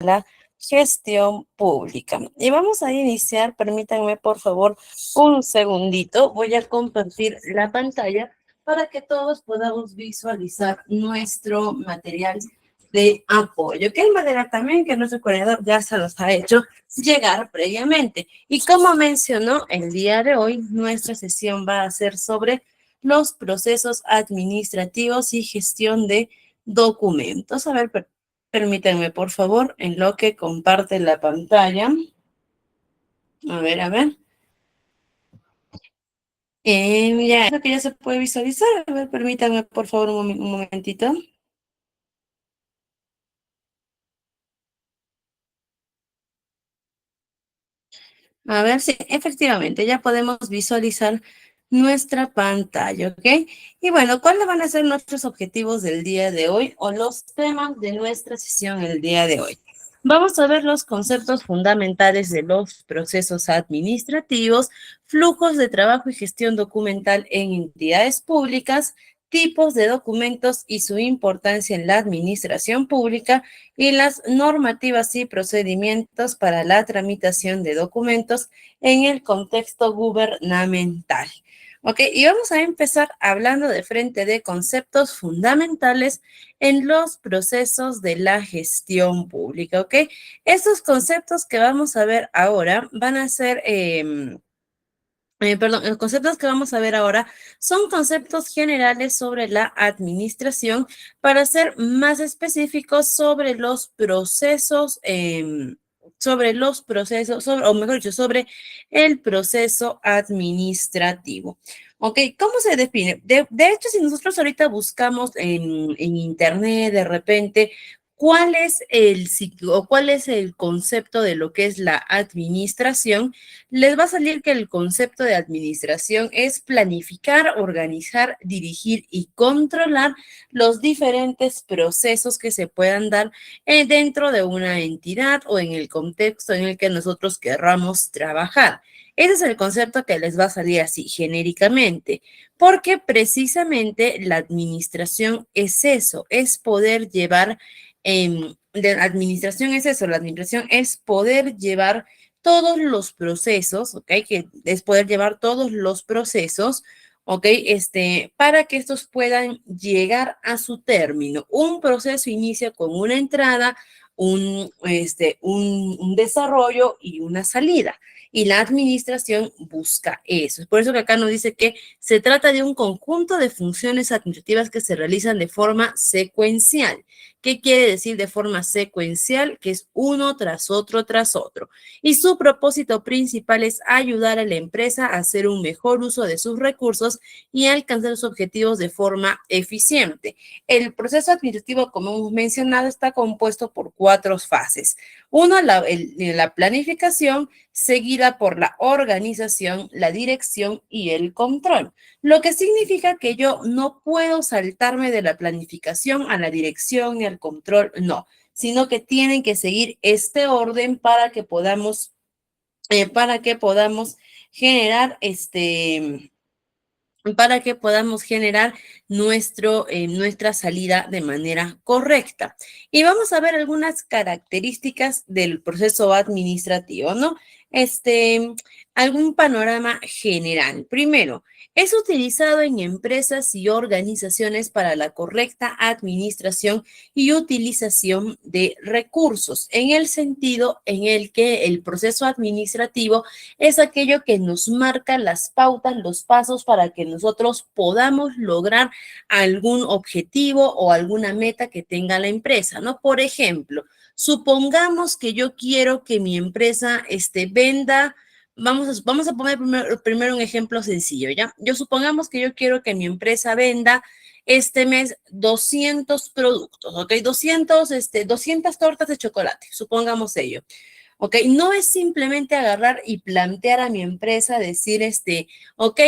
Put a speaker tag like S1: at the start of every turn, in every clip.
S1: la gestión pública. Y vamos a iniciar, permítanme por favor un segundito, voy a compartir la pantalla para que todos podamos visualizar nuestro material de apoyo, que el material también que nuestro coordinador ya se los ha hecho llegar previamente. Y como mencionó, el día de hoy nuestra sesión va a ser sobre los procesos administrativos y gestión de documentos. A ver, permítanme, por favor, en lo que comparte la pantalla. A ver, a ver. Ya, creo que ya se puede visualizar. A ver, permítanme, por favor, un momentito. A ver si efectivamente ya podemos visualizar nuestra pantalla, ¿ok? Y bueno, ¿cuáles van a ser nuestros objetivos del día de hoy o los temas de nuestra sesión el día de hoy? Vamos a ver los conceptos fundamentales de los procesos administrativos, flujos de trabajo y gestión documental en entidades públicas, tipos de documentos y su importancia en la administración pública y las normativas y procedimientos para la tramitación de documentos en el contexto gubernamental. Ok, y vamos a empezar hablando de frente de conceptos fundamentales en los procesos de la gestión pública, ¿ok? Estos conceptos que vamos a ver ahora van a ser, perdón, los conceptos que vamos a ver ahora son conceptos generales sobre la administración para ser más específicos o mejor dicho, sobre el proceso administrativo. Ok, ¿cómo se define? De hecho, si nosotros ahorita buscamos en internet de repente cuál es el ciclo o cuál es el concepto de lo que es la administración, les va a salir que el concepto de administración es planificar, organizar, dirigir y controlar los diferentes procesos que se puedan dar dentro de una entidad o en el contexto en el que nosotros querramos trabajar. Ese es el concepto que les va a salir así genéricamente, porque precisamente la administración es eso, es poder llevar, la administración es eso, la administración es poder llevar todos los procesos, ¿ok? Que es poder llevar todos los procesos, ¿ok? Para que estos puedan llegar a su término. Un proceso inicia con una entrada, un desarrollo y una salida. Y la administración busca eso. Es por eso que acá nos dice que se trata de un conjunto de funciones administrativas que se realizan de forma secuencial. ¿Qué quiere decir de forma secuencial? Que es uno tras otro, tras otro. Y su propósito principal es ayudar a la empresa a hacer un mejor uso de sus recursos y a alcanzar sus objetivos de forma eficiente. El proceso administrativo, como hemos mencionado, está compuesto por 4 fases. Uno, la planificación, seguida por la organización, la dirección y el control. Lo que significa que yo no puedo saltarme de la planificación a la dirección y al control, no, sino que tienen que seguir este orden para que podamos generar nuestra salida de manera correcta. Y vamos a ver algunas características del proceso administrativo, ¿no? Algún panorama general. Primero, es utilizado en empresas y organizaciones para la correcta administración y utilización de recursos, en el sentido en el que el proceso administrativo es aquello que nos marca las pautas, los pasos para que nosotros podamos lograr algún objetivo o alguna meta que tenga la empresa, ¿no? Por ejemplo, supongamos que yo quiero que mi empresa venda. Vamos a poner primero un ejemplo sencillo, ¿ya? Supongamos que yo quiero que mi empresa venda este mes 200 productos, ¿ok? 200 tortas de chocolate, supongamos ello. ¿Ok? No es simplemente agarrar y plantear a mi empresa, decir, ok,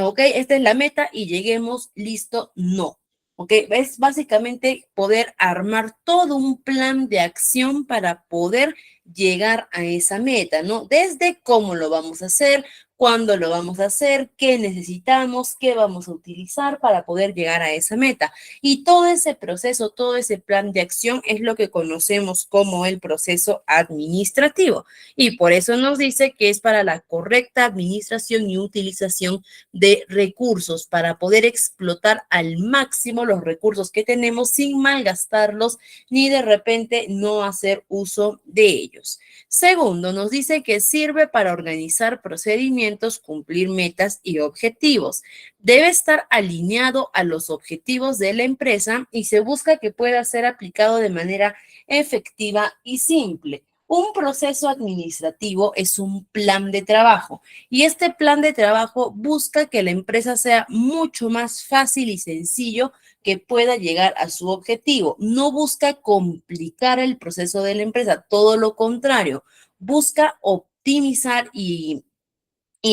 S1: ok, esta es la meta y lleguemos, listo, no. ¿Ok? Es básicamente poder armar todo un plan de acción para poder llegar a esa meta, ¿no? Desde cómo lo vamos a hacer, cuándo lo vamos a hacer, qué necesitamos, qué vamos a utilizar para poder llegar a esa meta. Y todo ese proceso, todo ese plan de acción es lo que conocemos como el proceso administrativo. Y por eso nos dice que es para la correcta administración y utilización de recursos, para poder explotar al máximo los recursos que tenemos sin malgastarlos ni de repente no hacer uso de ellos. Segundo, nos dice que sirve para organizar procedimientos, cumplir metas y objetivos. Debe estar alineado a los objetivos de la empresa y se busca que pueda ser aplicado de manera efectiva y simple. Un proceso administrativo es un plan de trabajo y este plan de trabajo busca que la empresa sea mucho más fácil y sencillo que pueda llegar a su objetivo. No busca complicar el proceso de la empresa, todo lo contrario, busca optimizar y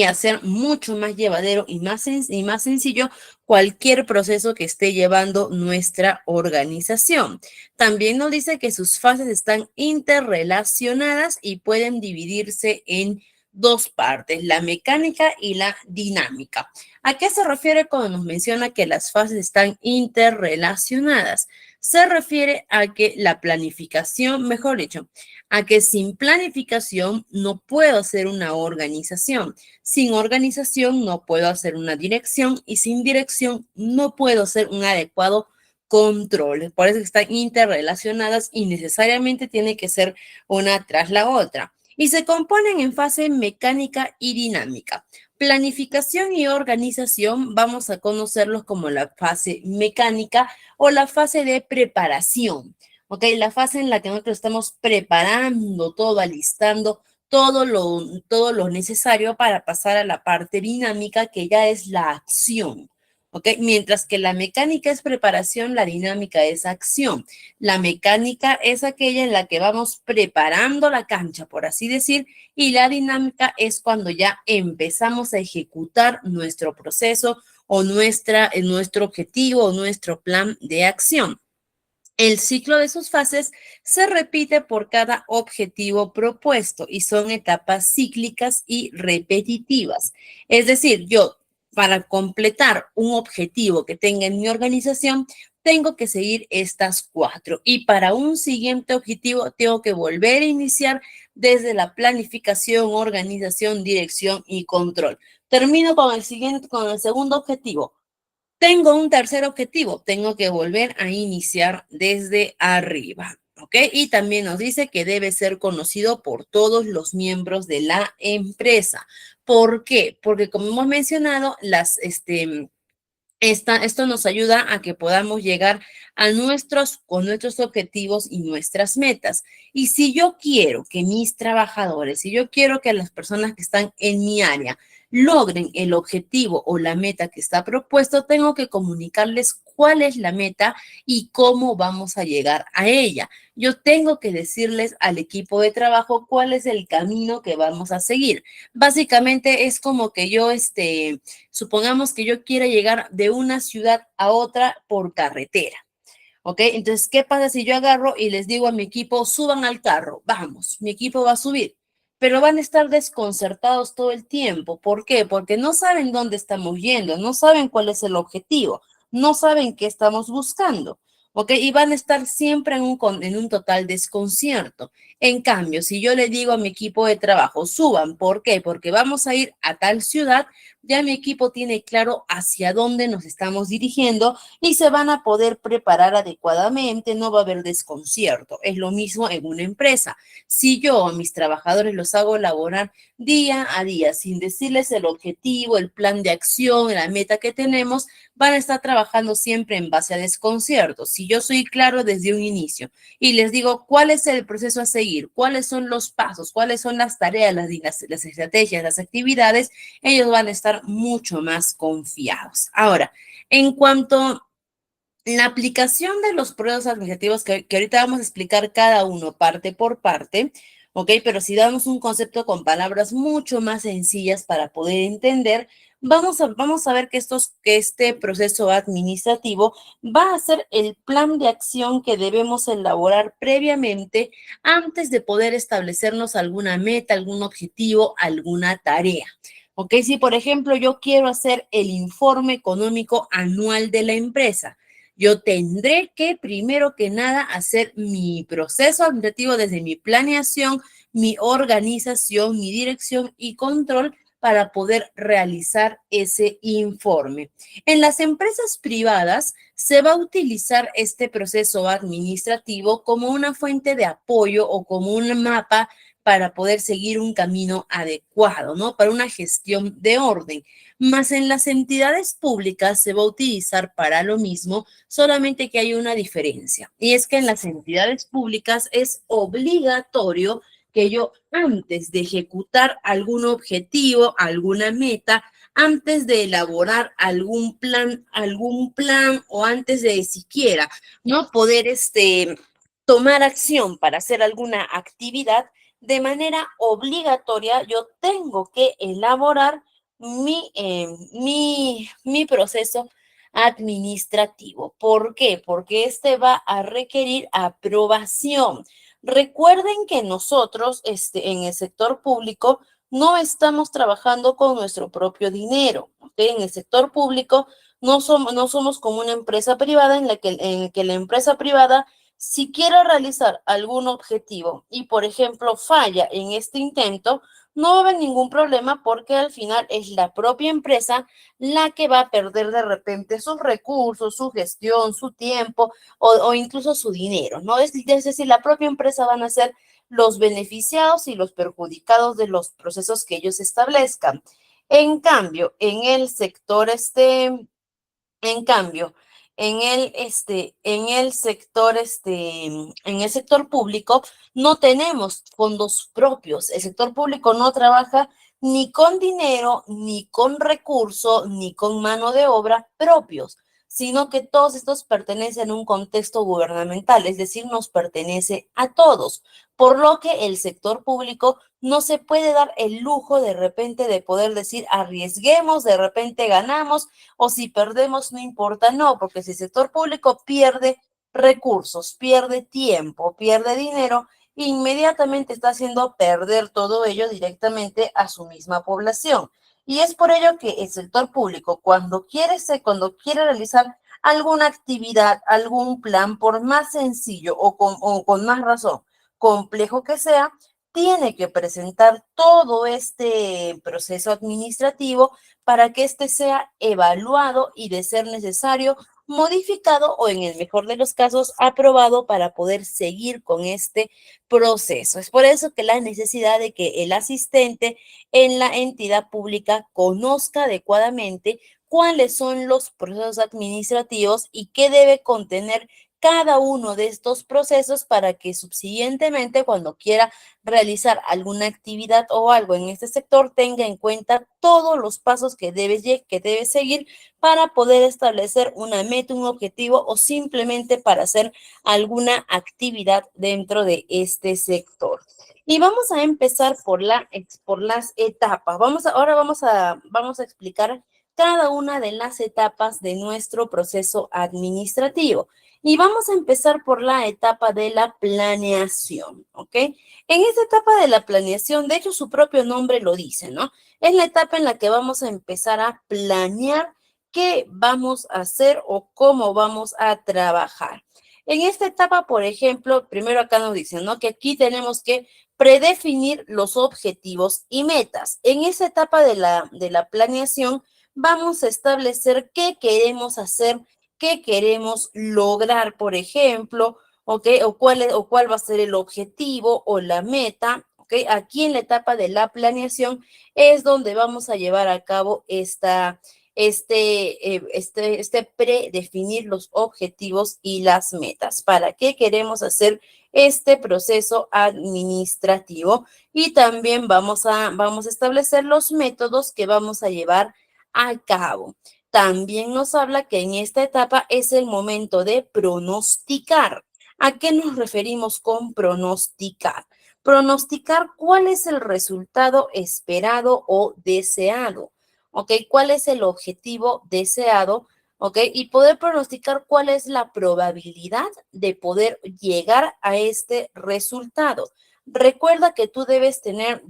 S1: hacer mucho más llevadero y más sencillo cualquier proceso que esté llevando nuestra organización. También nos dice que sus fases están interrelacionadas y pueden dividirse en dos partes, la mecánica y la dinámica. ¿A qué se refiere cuando nos menciona que las fases están interrelacionadas? Se refiere a que la planificación, mejor dicho, a que sin planificación no puedo hacer una organización. Sin organización no puedo hacer una dirección y sin dirección no puedo hacer un adecuado control. Por eso están interrelacionadas y necesariamente tiene que ser una tras la otra. Y se componen en fase mecánica y dinámica. Planificación y organización vamos a conocerlos como la fase mecánica o la fase de preparación. ¿Ok? La fase en la que nosotros estamos preparando todo, alistando todo lo necesario para pasar a la parte dinámica, que ya es la acción. ¿Ok? Mientras que la mecánica es preparación, la dinámica es acción. La mecánica es aquella en la que vamos preparando la cancha, por así decir, y la dinámica es cuando ya empezamos a ejecutar nuestro proceso o nuestro objetivo o nuestro plan de acción. El ciclo de sus fases se repite por cada objetivo propuesto y son etapas cíclicas y repetitivas. Es decir, yo para completar un objetivo que tenga en mi organización, tengo que seguir estas cuatro. Y para un siguiente objetivo, tengo que volver a iniciar desde la planificación, organización, dirección y control. Termino con el segundo objetivo. Tengo un tercer objetivo, tengo que volver a iniciar desde arriba, ¿ok? Y también nos dice que debe ser conocido por todos los miembros de la empresa. ¿Por qué? Porque como hemos mencionado, esto nos ayuda a que podamos llegar con nuestros objetivos y nuestras metas. Y si yo quiero que mis trabajadores, si yo quiero que las personas que están en mi área logren el objetivo o la meta que está propuesto, tengo que comunicarles cuál es la meta y cómo vamos a llegar a ella. Yo tengo que decirles al equipo de trabajo cuál es el camino que vamos a seguir. Básicamente es como que supongamos que yo quiera llegar de una ciudad a otra por carretera. ¿Ok? Entonces, ¿qué pasa si yo agarro y les digo a mi equipo, suban al carro? Vamos, mi equipo va a subir, pero van a estar desconcertados todo el tiempo. ¿Por qué? Porque no saben dónde estamos yendo, no saben cuál es el objetivo, no saben qué estamos buscando. ¿Ok? Y van a estar siempre en un total desconcierto. En cambio, si yo le digo a mi equipo de trabajo, suban, ¿por qué? Porque vamos a ir a tal ciudad, ya mi equipo tiene claro hacia dónde nos estamos dirigiendo y se van a poder preparar adecuadamente, no va a haber desconcierto. Es lo mismo en una empresa. Si yo a mis trabajadores los hago laborar día a día sin decirles el objetivo, el plan de acción, la meta que tenemos, van a estar trabajando siempre en base a desconcierto. Si yo soy claro desde un inicio y les digo cuál es el proceso a seguir, cuáles son los pasos, cuáles son las tareas, las estrategias, las actividades, ellos van a estar mucho más confiados. Ahora, en cuanto a la aplicación de los procesos administrativos, que ahorita vamos a explicar cada uno parte por parte, ¿ok? Pero si damos un concepto con palabras mucho más sencillas para poder entender, vamos a ver que este proceso administrativo va a ser el plan de acción que debemos elaborar previamente antes de poder establecernos alguna meta, algún objetivo, alguna tarea. ¿Ok? Si, por ejemplo, yo quiero hacer el informe económico anual de la empresa, yo tendré que, primero que nada, hacer mi proceso administrativo desde mi planeación, mi organización, mi dirección y control para poder realizar ese informe. En las empresas privadas se va a utilizar este proceso administrativo como una fuente de apoyo o como un mapa para poder seguir un camino adecuado, ¿no? Para una gestión de orden. Más en las entidades públicas se va a utilizar para lo mismo, solamente que hay una diferencia. Y es que en las entidades públicas es obligatorio que yo antes de ejecutar algún objetivo, alguna meta, antes de elaborar algún plan o antes de siquiera no poder tomar acción para hacer alguna actividad, de manera obligatoria yo tengo que elaborar mi proceso administrativo. ¿Por qué? Porque este va a requerir aprobación. Recuerden que nosotros, en el sector público, no estamos trabajando con nuestro propio dinero. ¿Okay? En el sector público no somos como una empresa privada en que la empresa privada, si quiere realizar algún objetivo y, por ejemplo, falla en este intento, no va a haber ningún problema porque al final es la propia empresa la que va a perder de repente sus recursos, su gestión, su tiempo o incluso su dinero, ¿no? Es decir, la propia empresa van a ser los beneficiados y los perjudicados de los procesos que ellos establezcan. En cambio, en cambio, en el sector público no tenemos fondos propios. El sector público no trabaja ni con dinero, ni con recurso, ni con mano de obra propios, sino que todos estos pertenecen a un contexto gubernamental, es decir, nos pertenece a todos, por lo que el sector público no se puede dar el lujo de repente de poder decir arriesguemos, de repente ganamos, o si perdemos no importa, no, porque si el sector público pierde recursos, pierde tiempo, pierde dinero, inmediatamente está haciendo perder todo ello directamente a su misma población. Y es por ello que el sector público, cuando quiere realizar alguna actividad, algún plan, por más sencillo o con más razón, complejo que sea, tiene que presentar todo este proceso administrativo para que éste sea evaluado y, de ser necesario, modificado o, en el mejor de los casos, aprobado para poder seguir con este proceso. Es por eso que la necesidad de que el asistente en la entidad pública conozca adecuadamente cuáles son los procesos administrativos y qué debe contener cada uno de estos procesos para que subsiguientemente, cuando quiera realizar alguna actividad o algo en este sector, tenga en cuenta todos los pasos que debe seguir para poder establecer una meta, un objetivo o simplemente para hacer alguna actividad dentro de este sector. Y vamos a empezar por las etapas. Ahora vamos a explicar cada una de las etapas de nuestro proceso administrativo. Y vamos a empezar por la etapa de la planeación, ¿ok? En esta etapa de la planeación, de hecho su propio nombre lo dice, ¿no? Es la etapa en la que vamos a empezar a planear qué vamos a hacer o cómo vamos a trabajar. En esta etapa, por ejemplo, primero acá nos dicen, ¿no? Que aquí tenemos que predefinir los objetivos y metas. En esa etapa de la planeación, vamos a establecer qué queremos hacer, qué queremos lograr, por ejemplo, ¿ok? O cuál va a ser el objetivo o la meta, ¿ok? Aquí en la etapa de la planeación es donde vamos a llevar a cabo predefinir los objetivos y las metas. ¿Para qué queremos hacer este proceso administrativo? Y también vamos a establecer los métodos que vamos a llevar a cabo. También nos habla que en esta etapa es el momento de pronosticar. ¿A qué nos referimos con pronosticar? Pronosticar cuál es el resultado esperado o deseado. ¿ok? ¿Cuál es el objetivo deseado? ¿Ok? Y poder pronosticar cuál es la probabilidad de poder llegar a este resultado. Recuerda que tú debes tener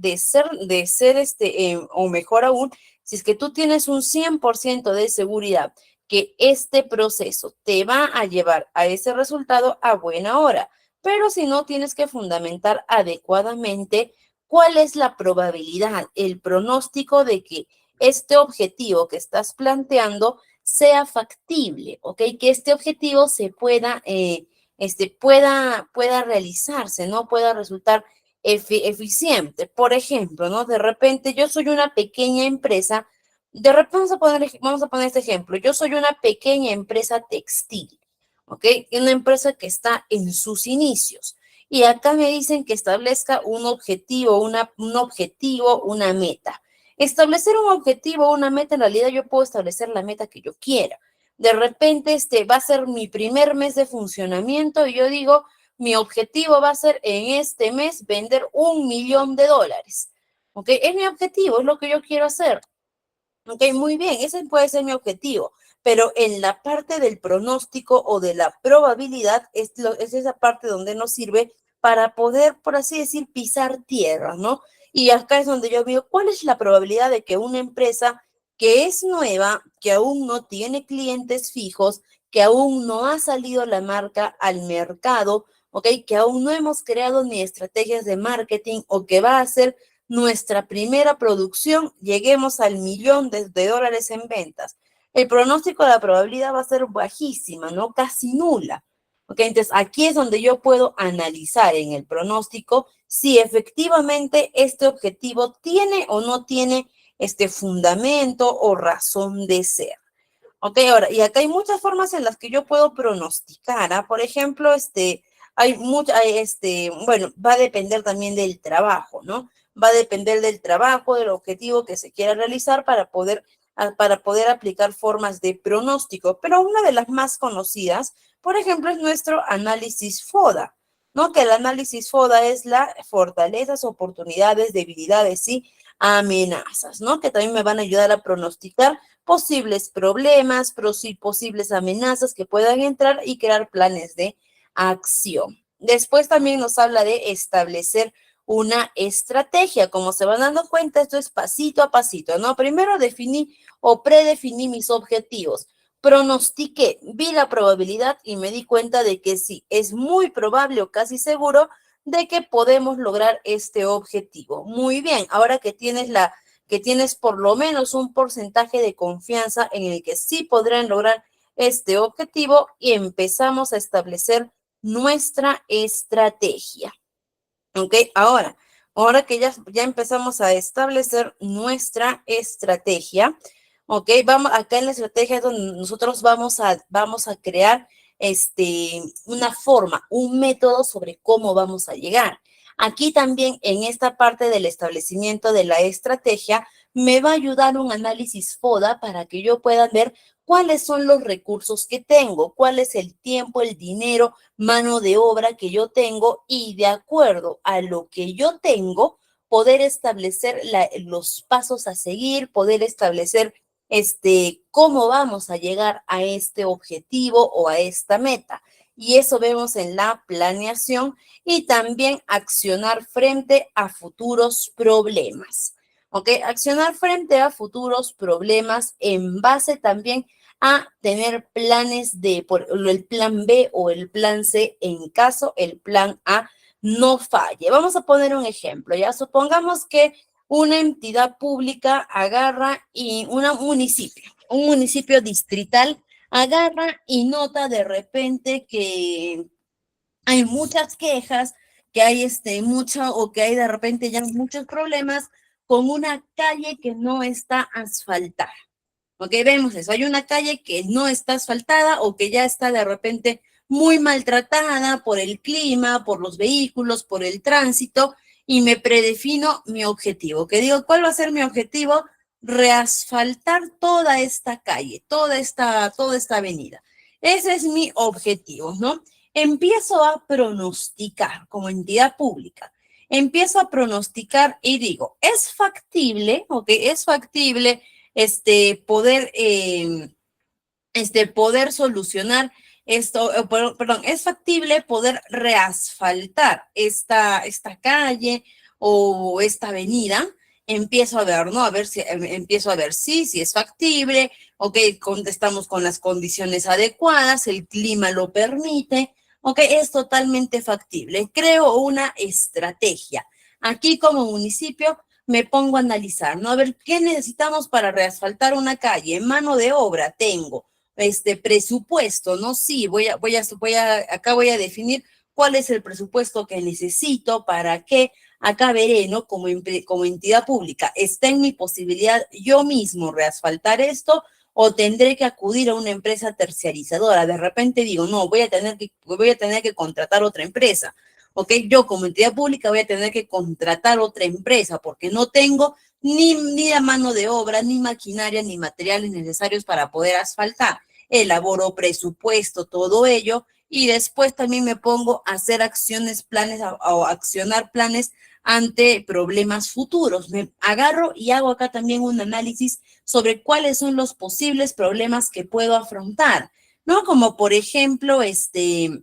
S1: o mejor aún, si es que tú tienes un 100% de seguridad que este proceso te va a llevar a ese resultado a buena hora, pero si no, tienes que fundamentar adecuadamente cuál es la probabilidad, el pronóstico de que este objetivo que estás planteando sea factible, ¿ok? Que este objetivo se pueda realizarse, ¿no? Pueda resultar eficiente. Por ejemplo, ¿no? De repente yo soy una pequeña empresa, de repente vamos a poner este ejemplo, yo soy una pequeña empresa textil, ¿ok? Una empresa que está en sus inicios. Y acá me dicen que establezca un objetivo, una meta. Establecer un objetivo, una meta, en realidad yo puedo establecer la meta que yo quiera. De repente, va a ser mi primer mes de funcionamiento y yo digo, mi objetivo va a ser en este mes vender $1.000.000. ¿Ok? Es mi objetivo, es lo que yo quiero hacer. Ok, muy bien, ese puede ser mi objetivo, pero en la parte del pronóstico o de la probabilidad es esa parte donde nos sirve para poder, por así decir, pisar tierra, ¿no? Y acá es donde yo veo cuál es la probabilidad de que una empresa que es nueva, que aún no tiene clientes fijos, que aún no ha salido la marca al mercado, ¿ok? Que aún no hemos creado ni estrategias de marketing o que va a ser nuestra primera producción, lleguemos al $1.000.000 en ventas. El pronóstico de la probabilidad va a ser bajísima, ¿no? Casi nula. ¿Ok? Entonces, aquí es donde yo puedo analizar en el pronóstico si efectivamente este objetivo tiene o no tiene este fundamento o razón de ser. Ok, ahora, y acá hay muchas formas en las que yo puedo pronosticar, ¿ah? Por ejemplo, bueno, va a depender también del trabajo, ¿no? Va a depender del trabajo, del objetivo que se quiera realizar para poder aplicar formas de pronóstico. Pero una de las más conocidas, por ejemplo, es nuestro análisis FODA, ¿no? Que el análisis FODA es la fortalezas, oportunidades, debilidades y amenazas, ¿no? Que también me van a ayudar a pronosticar posibles problemas, posibles amenazas que puedan entrar y crear planes de acción. Después también nos habla de establecer una estrategia. Como se van dando cuenta, esto es pasito a pasito, ¿no? Primero definí o predefiní mis objetivos. Pronostiqué, vi la probabilidad y me di cuenta de que sí, es muy probable o casi seguro de que podemos lograr este objetivo. Muy bien, ahora que tienes por lo menos un porcentaje de confianza en el que sí podrán lograr este objetivo y empezamos a establecer nuestra estrategia. ¿Ok? Ahora que ya empezamos a establecer nuestra estrategia, ¿ok? Acá en la estrategia es donde nosotros vamos a crear una forma, un método sobre cómo vamos a llegar. Aquí también en esta parte del establecimiento de la estrategia me va a ayudar un análisis FODA para que yo pueda ver cuáles son los recursos que tengo, cuál es el tiempo, el dinero, mano de obra que yo tengo y de acuerdo a lo que yo tengo, poder establecer los pasos a seguir, poder establecer cómo vamos a llegar a este objetivo o a esta meta. Y eso vemos en la planeación y también accionar frente a futuros problemas. ¿Ok? Accionar frente a futuros problemas en base también a tener planes por el plan B o el plan C en caso el plan A no falle. Vamos a poner un ejemplo, ¿ya? Supongamos que una entidad pública agarra y un municipio distrital agarra y nota de repente que hay muchas quejas, que hay o que hay de repente ya muchos problemas con una calle que no está asfaltada. Ok, vemos eso. Hay una calle que no está asfaltada o que ya está de repente muy maltratada por el clima, por los vehículos, por el tránsito y me predefino mi objetivo. Que digo, ¿cuál va a ser mi objetivo? Reasfaltar toda esta calle, toda esta avenida. Ese es mi objetivo, ¿no? Empiezo a pronosticar como entidad pública. Empiezo a pronosticar y digo, ¿es factible? Ok, es factible poder solucionar esto, perdón, es factible poder reasfaltar esta calle o esta avenida. Empiezo a ver, ¿no? A ver si, empiezo a ver si es factible, ok, estamos con las condiciones adecuadas, el clima lo permite, ok, es totalmente factible. Creo una estrategia. Aquí como municipio me pongo a analizar, ¿no? A ver, ¿qué necesitamos para reasfaltar una calle? Mano de obra tengo, presupuesto, ¿no? Sí, acá voy a definir cuál es el presupuesto que necesito, para qué. Acá veré, ¿no? Como entidad pública, ¿está en mi posibilidad yo mismo reasfaltar esto o tendré que acudir a una empresa terciarizadora? De repente digo, no, voy a tener que contratar otra empresa. ¿Ok? Yo como entidad pública voy a tener que contratar otra empresa porque no tengo ni la mano de obra, ni maquinaria, ni materiales necesarios para poder asfaltar. Elaboro presupuesto, todo ello, y después también me pongo a hacer planes, o accionar planes ante problemas futuros. Me agarro y hago acá también un análisis sobre cuáles son los posibles problemas que puedo afrontar, ¿no? Como por ejemplo, de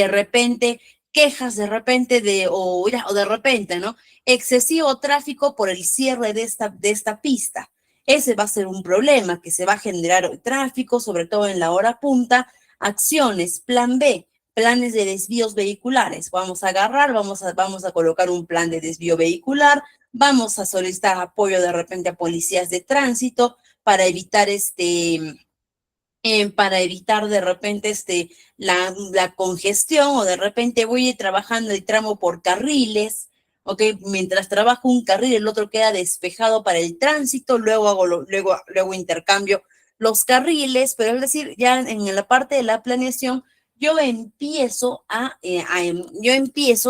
S1: repente, quejas de repente o de repente, ¿no? Excesivo tráfico por el cierre de esta pista. Ese va a ser un problema, que se va a generar tráfico, sobre todo en la hora punta. Acciones, plan B, planes de desvíos vehiculares. Vamos a agarrar, vamos a colocar un plan de desvío vehicular, vamos a solicitar apoyo de repente a policías de tránsito para evitar para evitar de repente la congestión, o de repente voy trabajando el tramo por carriles, ¿ok? Mientras trabajo un carril, el otro queda despejado para el tránsito, luego intercambio los carriles, pero es decir, ya en la parte de la planeación, yo empiezo,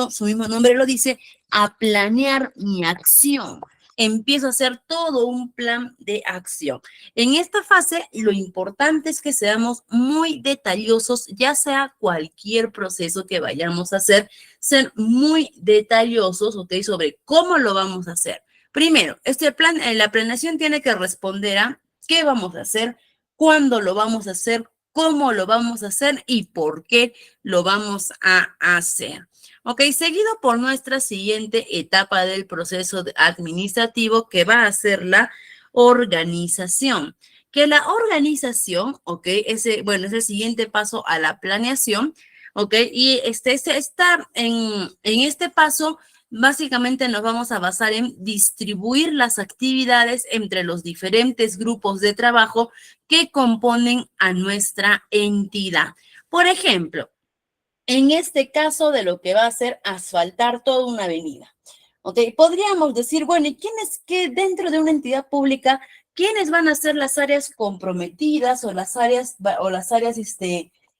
S1: su mismo nombre lo dice, a planear mi acción. Empiezo a hacer todo un plan de acción. En esta fase, lo importante es que seamos muy detallosos, ya sea cualquier proceso que vayamos a hacer, ser muy detallosos, ¿ok? Sobre cómo lo vamos a hacer. Primero, la planeación tiene que responder a qué vamos a hacer, cuándo lo vamos a hacer, cómo lo vamos a hacer y por qué lo vamos a hacer. Ok, seguido por nuestra siguiente etapa del proceso administrativo, que va a ser la organización. Que la organización, ok, es el siguiente paso a la planeación, ok, y en este paso básicamente nos vamos a basar en distribuir las actividades entre los diferentes grupos de trabajo que componen a nuestra entidad. Por ejemplo, en este caso de lo que va a ser asfaltar toda una avenida. ¿Ok? Podríamos decir, bueno, ¿y quiénes que dentro de una entidad pública, quiénes van a ser las áreas comprometidas o las áreas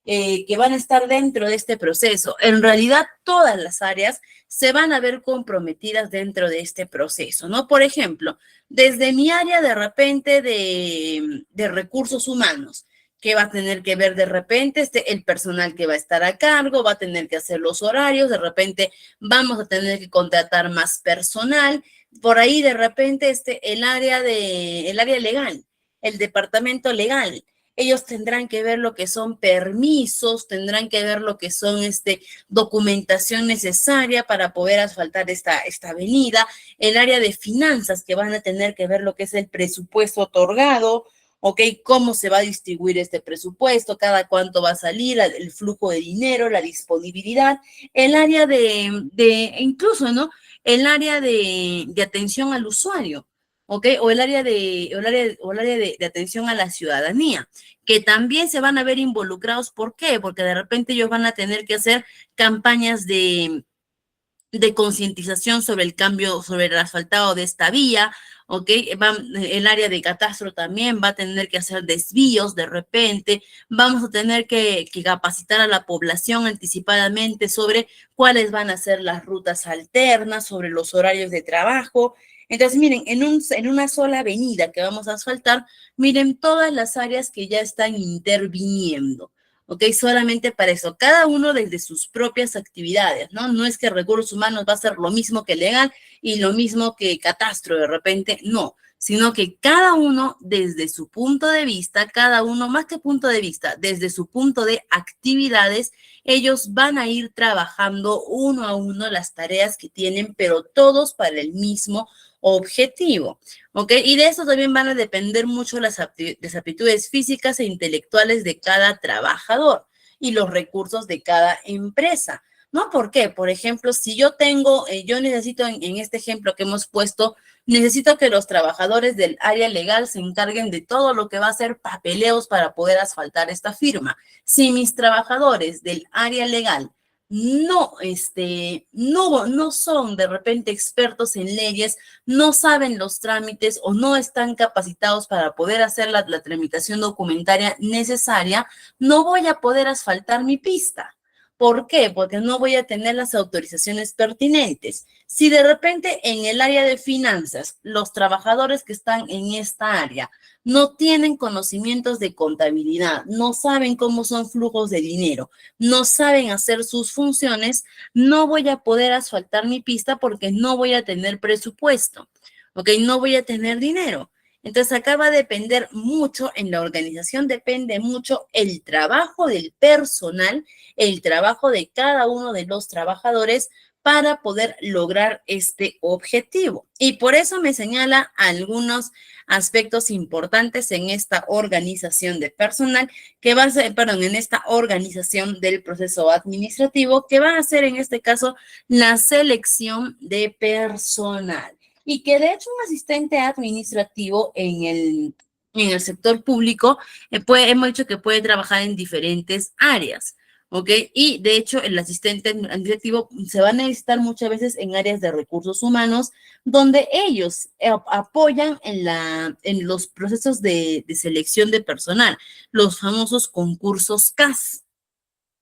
S1: que van a estar dentro de este proceso? En realidad, todas las áreas se van a ver comprometidas dentro de este proceso, ¿no? Por ejemplo, desde mi área de repente de recursos humanos, que va a tener que ver de repente el personal que va a estar a cargo, va a tener que hacer los horarios, de repente vamos a tener que contratar más personal, por ahí de repente el área legal, el departamento legal. Ellos tendrán que ver lo que son permisos, tendrán que ver lo que son documentación necesaria para poder asfaltar esta avenida, el área de finanzas, que van a tener que ver lo que es el presupuesto otorgado, ¿ok? ¿Cómo se va a distribuir este presupuesto? ¿Cada cuánto va a salir? El flujo de dinero, la disponibilidad, el área incluso, ¿no? El área de atención al usuario, ¿ok? O el área de atención a la ciudadanía, que también se van a ver involucrados. ¿Por qué? Porque de repente ellos van a tener que hacer campañas de concientización sobre el cambio, sobre el asfaltado de esta vía, ¿ok? El área de catastro también va a tener que hacer desvíos de repente, vamos a tener que capacitar a la población anticipadamente sobre cuáles van a ser las rutas alternas, sobre los horarios de trabajo. Entonces, miren, en una sola avenida que vamos a asfaltar, miren todas las áreas que ya están interviniendo. ¿Ok? Solamente para eso, cada uno desde sus propias actividades, ¿no? No es que recursos humanos va a ser lo mismo que legal y lo mismo que catastro de repente, no. sino que cada uno desde su punto de vista, cada uno más que punto de vista, desde su punto de actividades, ellos van a ir trabajando uno a uno las tareas que tienen, pero todos para el mismo objetivo, ¿ok? Y de eso también van a depender mucho las aptitudes físicas e intelectuales de cada trabajador y los recursos de cada empresa. ¿No? ¿Por qué? Por ejemplo, si yo tengo, yo necesito en este ejemplo que hemos puesto, necesito que los trabajadores del área legal se encarguen de todo lo que va a ser papeleos para poder asfaltar esta firma. Si mis trabajadores del área legal no son de repente expertos en leyes, no saben los trámites o no están capacitados para poder hacer la tramitación documentaria necesaria, no voy a poder asfaltar mi pista. ¿Por qué? Porque no voy a tener las autorizaciones pertinentes. Si de repente en el área de finanzas, los trabajadores que están en esta área no tienen conocimientos de contabilidad, no saben cómo son flujos de dinero, no saben hacer sus funciones, no voy a poder asfaltar mi pista porque no voy a tener presupuesto, ¿ok? No voy a tener dinero. Entonces, acá va a depender mucho, en la organización depende mucho el trabajo del personal, el trabajo de cada uno de los trabajadores para poder lograr este objetivo. Y por eso me señala algunos aspectos importantes en esta organización de personal, que va a ser, perdón, en esta organización del proceso administrativo, que va a ser en este caso la selección de personal. Y que de hecho un asistente administrativo en el sector público hemos dicho que puede trabajar en diferentes áreas, ¿ok? Y de hecho el asistente administrativo se va a necesitar muchas veces en áreas de recursos humanos, donde ellos apoyan en los procesos de selección de personal, los famosos concursos CAS.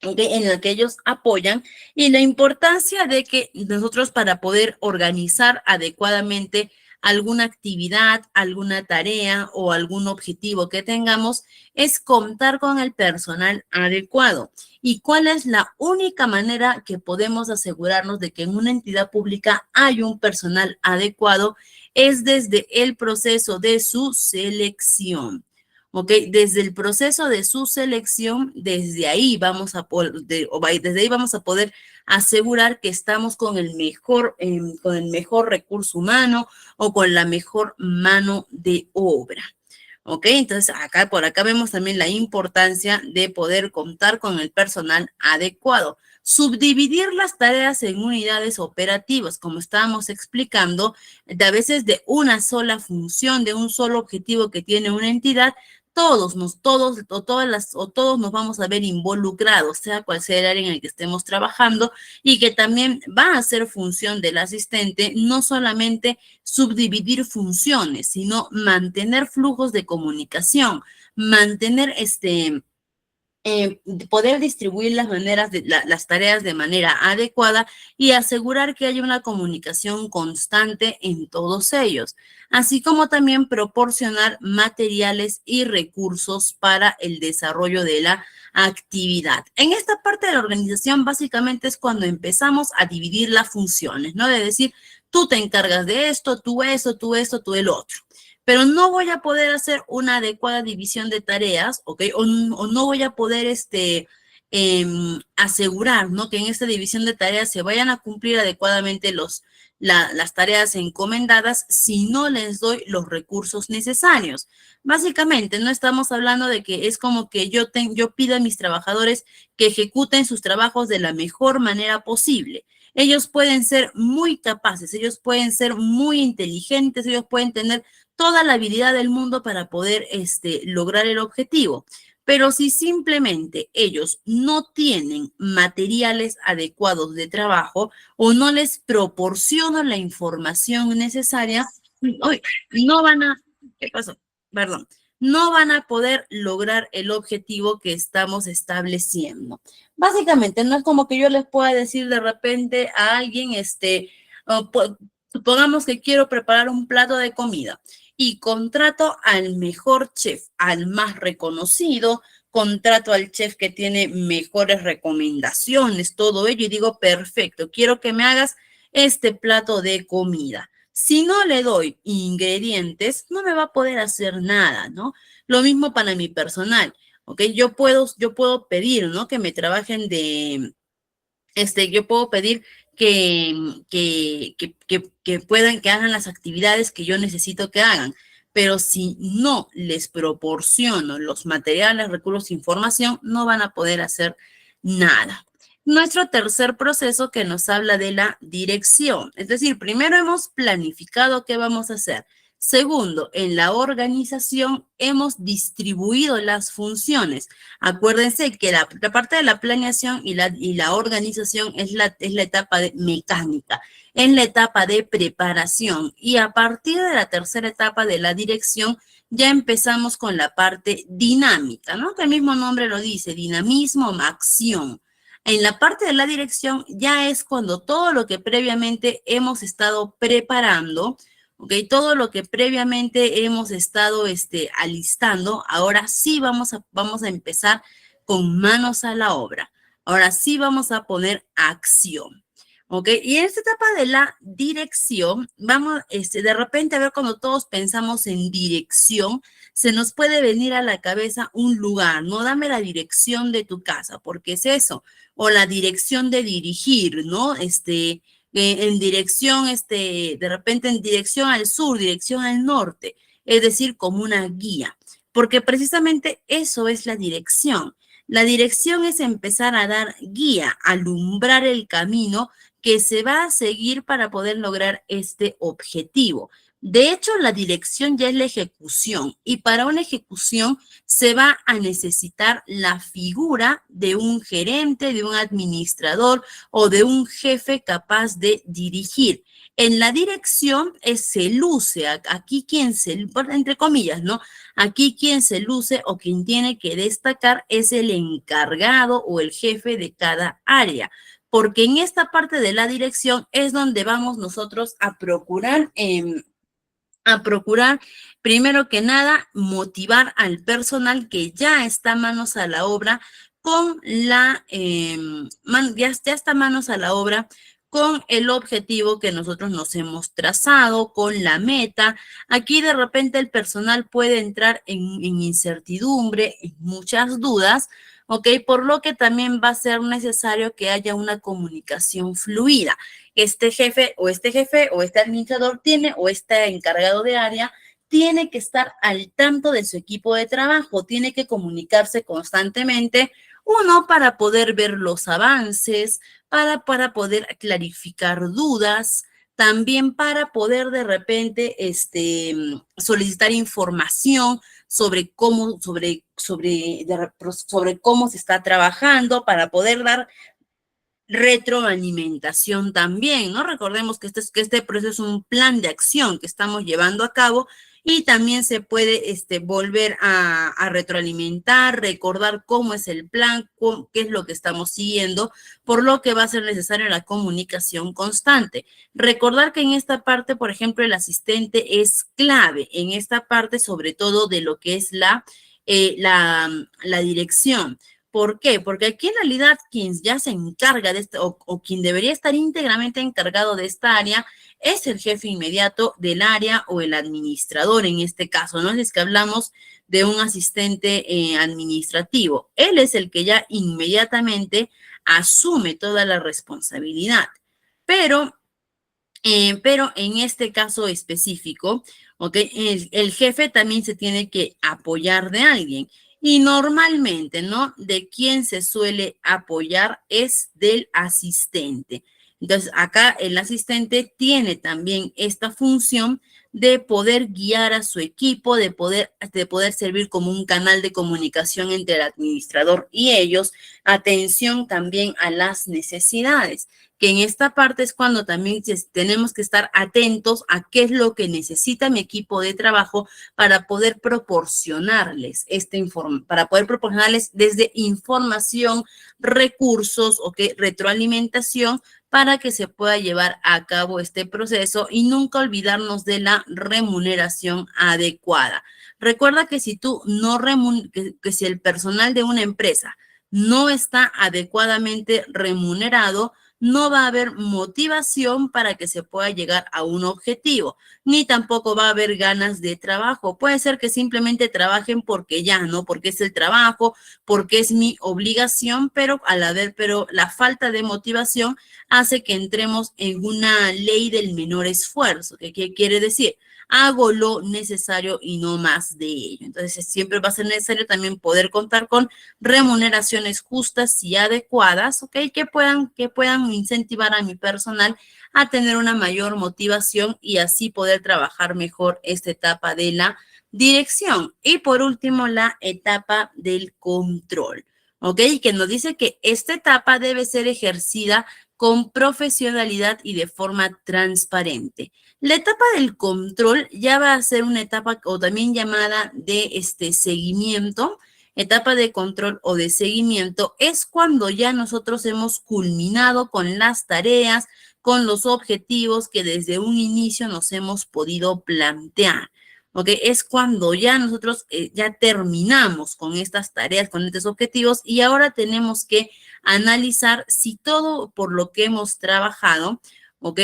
S1: ¿Okay? En el que ellos apoyan y la importancia de que nosotros para poder organizar adecuadamente alguna actividad, alguna tarea o algún objetivo que tengamos es contar con el personal adecuado. ¿Y cuál es la única manera que podemos asegurarnos de que en una entidad pública hay un personal adecuado? Es desde el proceso de su selección. ¿Ok? Desde el proceso de su selección, desde ahí vamos a poder asegurar que estamos con el mejor recurso humano o con la mejor mano de obra. ¿Ok? Entonces, por acá vemos también la importancia de poder contar con el personal adecuado. Subdividir las tareas en unidades operativas, como estábamos explicando, a veces de una sola función, de un solo objetivo que tiene una entidad, todos nos vamos a ver involucrados, sea cual sea el área en el que estemos trabajando, y que también va a ser función del asistente no solamente subdividir funciones, sino mantener flujos de comunicación, mantener poder distribuir las tareas de manera adecuada y asegurar que haya una comunicación constante en todos ellos, así como también proporcionar materiales y recursos para el desarrollo de la actividad. En esta parte de la organización básicamente es cuando empezamos a dividir las funciones, ¿no? De decir, tú te encargas de esto, tú eso, tú esto, tú el otro. Pero no voy a poder hacer una adecuada división de tareas, ¿ok? O no voy a poder asegurar, ¿no? Que en esta división de tareas se vayan a cumplir adecuadamente las tareas encomendadas si no les doy los recursos necesarios. Básicamente, no estamos hablando de que es como que yo pido a mis trabajadores que ejecuten sus trabajos de la mejor manera posible. Ellos pueden ser muy capaces, ellos pueden ser muy inteligentes, ellos pueden tener toda la habilidad del mundo para poder lograr el objetivo. Pero si simplemente ellos no tienen materiales adecuados de trabajo o no les proporcionan la información necesaria, no van a, ¿qué pasó? Perdón, no van a poder lograr el objetivo que estamos estableciendo. Básicamente, no es como que yo les pueda decir de repente a alguien, supongamos que quiero preparar un plato de comida y contrato al mejor chef, al más reconocido, contrato al chef que tiene mejores recomendaciones, todo ello, y digo, perfecto, quiero que me hagas este plato de comida. Si no le doy ingredientes, no me va a poder hacer nada, ¿no? Lo mismo para mi personal, ¿ok? Yo puedo pedir, ¿no? Que me trabajen yo puedo pedir que puedan, que hagan las actividades que yo necesito que hagan, pero si no les proporciono los materiales, recursos, información, no van a poder hacer nada. Nuestro tercer proceso que nos habla de la dirección, es decir, primero hemos planificado qué vamos a hacer. Segundo, en la organización hemos distribuido las funciones. Acuérdense que la parte de la planeación y la organización es la etapa mecánica, es la etapa de preparación. Y a partir de la tercera etapa de la dirección, ya empezamos con la parte dinámica, ¿no? Que el mismo nombre lo dice, dinamismo, acción. En la parte de la dirección ya es cuando todo lo que previamente hemos estado preparando, ¿ok? Todo lo que previamente hemos estado alistando, ahora sí vamos a empezar con manos a la obra. Ahora sí vamos a poner acción. ¿Ok? Y en esta etapa de la dirección, vamos, de repente, a ver, cuando todos pensamos en dirección, se nos puede venir a la cabeza un lugar, ¿no? Dame la dirección de tu casa, porque es eso, o la dirección de dirigir, ¿no? En dirección, de repente en dirección al sur, dirección al norte, es decir, como una guía, porque precisamente eso es la dirección. La dirección es empezar a dar guía, alumbrar el camino que se va a seguir para poder lograr este objetivo. De hecho, la dirección ya es la ejecución y para una ejecución se va a necesitar la figura de un gerente, de un administrador o de un jefe capaz de dirigir. En la dirección se luce, aquí quien se, entre comillas, ¿no? Aquí quien se luce o quien tiene que destacar es el encargado o el jefe de cada área, porque en esta parte de la dirección es donde vamos nosotros a procurar, primero que nada, motivar al personal que ya está manos a la obra ya está manos a la obra con el objetivo que nosotros nos hemos trazado, con la meta. Aquí de repente el personal puede entrar en incertidumbre, en muchas dudas, ¿ok? Por lo que también va a ser necesario que haya una comunicación fluida. Este jefe o este administrador tiene o este encargado de área tiene que estar al tanto de su equipo de trabajo, tiene que comunicarse constantemente, uno, para poder ver los avances, para poder clarificar dudas, también para poder de repente solicitar información sobre cómo se está trabajando, para poder dar retroalimentación también, ¿no? Recordemos que este proceso es un plan de acción que estamos llevando a cabo y también se puede volver a retroalimentar, recordar cómo es el plan, qué es lo que estamos siguiendo, por lo que va a ser necesaria la comunicación constante. Recordar que en esta parte, por ejemplo, el asistente es clave, en esta parte sobre todo de lo que es la dirección. ¿Por qué? Porque aquí en realidad quien ya se encarga de esto o quien debería estar íntegramente encargado de esta área es el jefe inmediato del área o el administrador en este caso, ¿no? Es que hablamos de un asistente administrativo. Él es el que ya inmediatamente asume toda la responsabilidad. Pero en este caso específico, ¿ok? El jefe también se tiene que apoyar de alguien. Y normalmente, ¿no? De quien se suele apoyar es del asistente. Entonces, acá el asistente tiene también esta función de poder guiar a su equipo, de poder servir como un canal de comunicación entre el administrador y ellos, atención también a las necesidades, que en esta parte es cuando también tenemos que estar atentos a qué es lo que necesita mi equipo de trabajo para poder proporcionarles para poder proporcionarles desde información, recursos, retroalimentación, para que se pueda llevar a cabo este proceso y nunca olvidarnos de la remuneración adecuada. Recuerda que si tú no que si el personal de una empresa no está adecuadamente remunerado, no va a haber motivación para que se pueda llegar a un objetivo, ni tampoco va a haber ganas de trabajo. Puede ser que simplemente trabajen porque ya, ¿no? Porque es el trabajo, porque es mi obligación, pero pero la falta de motivación hace que entremos en una ley del menor esfuerzo. ¿Qué quiere decir? Hago lo necesario y no más de ello. Entonces, siempre va a ser necesario también poder contar con remuneraciones justas y adecuadas, ¿ok? Que puedan incentivar a mi personal a tener una mayor motivación y así poder trabajar mejor esta etapa de la dirección. Y por último, la etapa del control, ¿ok? Que nos dice que esta etapa debe ser ejercida con profesionalidad y de forma transparente. La etapa del control ya va a ser una etapa o también llamada de seguimiento. Etapa de control o de seguimiento es cuando ya nosotros hemos culminado con las tareas, con los objetivos que desde un inicio nos hemos podido plantear. ¿Ok? Es cuando ya nosotros ya terminamos con estas tareas, con estos objetivos y ahora tenemos que analizar si todo por lo que hemos trabajado, ¿ok?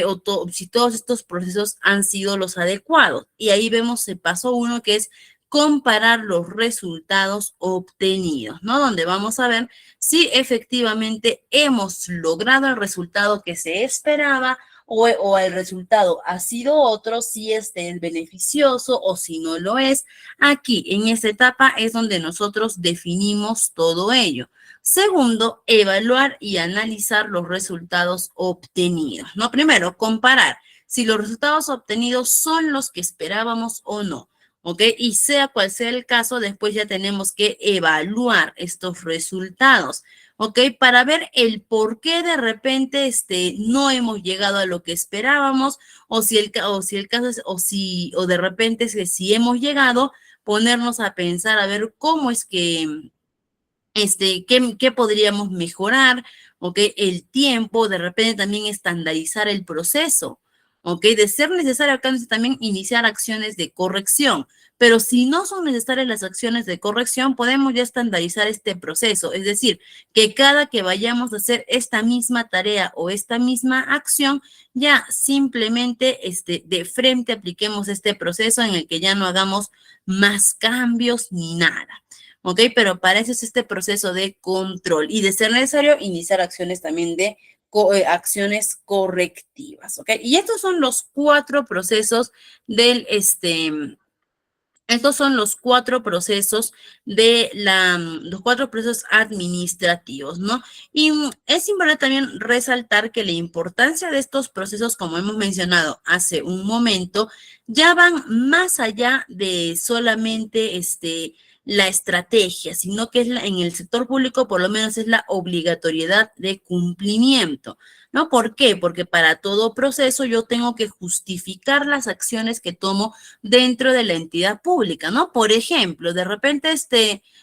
S1: Si todos estos procesos han sido los adecuados. Y ahí vemos el paso 1 que es comparar los resultados obtenidos, ¿no? Donde vamos a ver si efectivamente hemos logrado el resultado que se esperaba o el resultado ha sido otro, si este es beneficioso o si no lo es. Aquí, en esta etapa, es donde nosotros definimos todo ello. Segundo, evaluar y analizar los resultados obtenidos, ¿no? Primero, comparar si los resultados obtenidos son los que esperábamos o no. ¿Ok? Y sea cual sea el caso, después ya tenemos que evaluar estos resultados, ¿ok? Para ver el por qué de repente no hemos llegado a lo que esperábamos, o si el caso es, o de repente si hemos llegado, ponernos a pensar a ver cómo es que qué podríamos mejorar, ¿ok? El tiempo, de repente también estandarizar el proceso, ¿ok? De ser necesario acá también iniciar acciones de corrección, pero si no son necesarias las acciones de corrección, podemos ya estandarizar este proceso, es decir, que cada que vayamos a hacer esta misma tarea o esta misma acción, ya simplemente de frente apliquemos este proceso en el que ya no hagamos más cambios ni nada. ¿Ok? Pero para eso es este proceso de control y de ser necesario iniciar acciones también de acciones correctivas, ¿ok? Y estos son los 4 procesos estos son los 4 procesos los 4 procesos administrativos, ¿no? Y es importante también resaltar que la importancia de estos procesos, como hemos mencionado hace un momento, ya van más allá de solamente la estrategia, sino que en el sector público por lo menos es la obligatoriedad de cumplimiento, ¿no? ¿Por qué? Porque para todo proceso yo tengo que justificar las acciones que tomo dentro de la entidad pública, ¿no? Por ejemplo, de repente,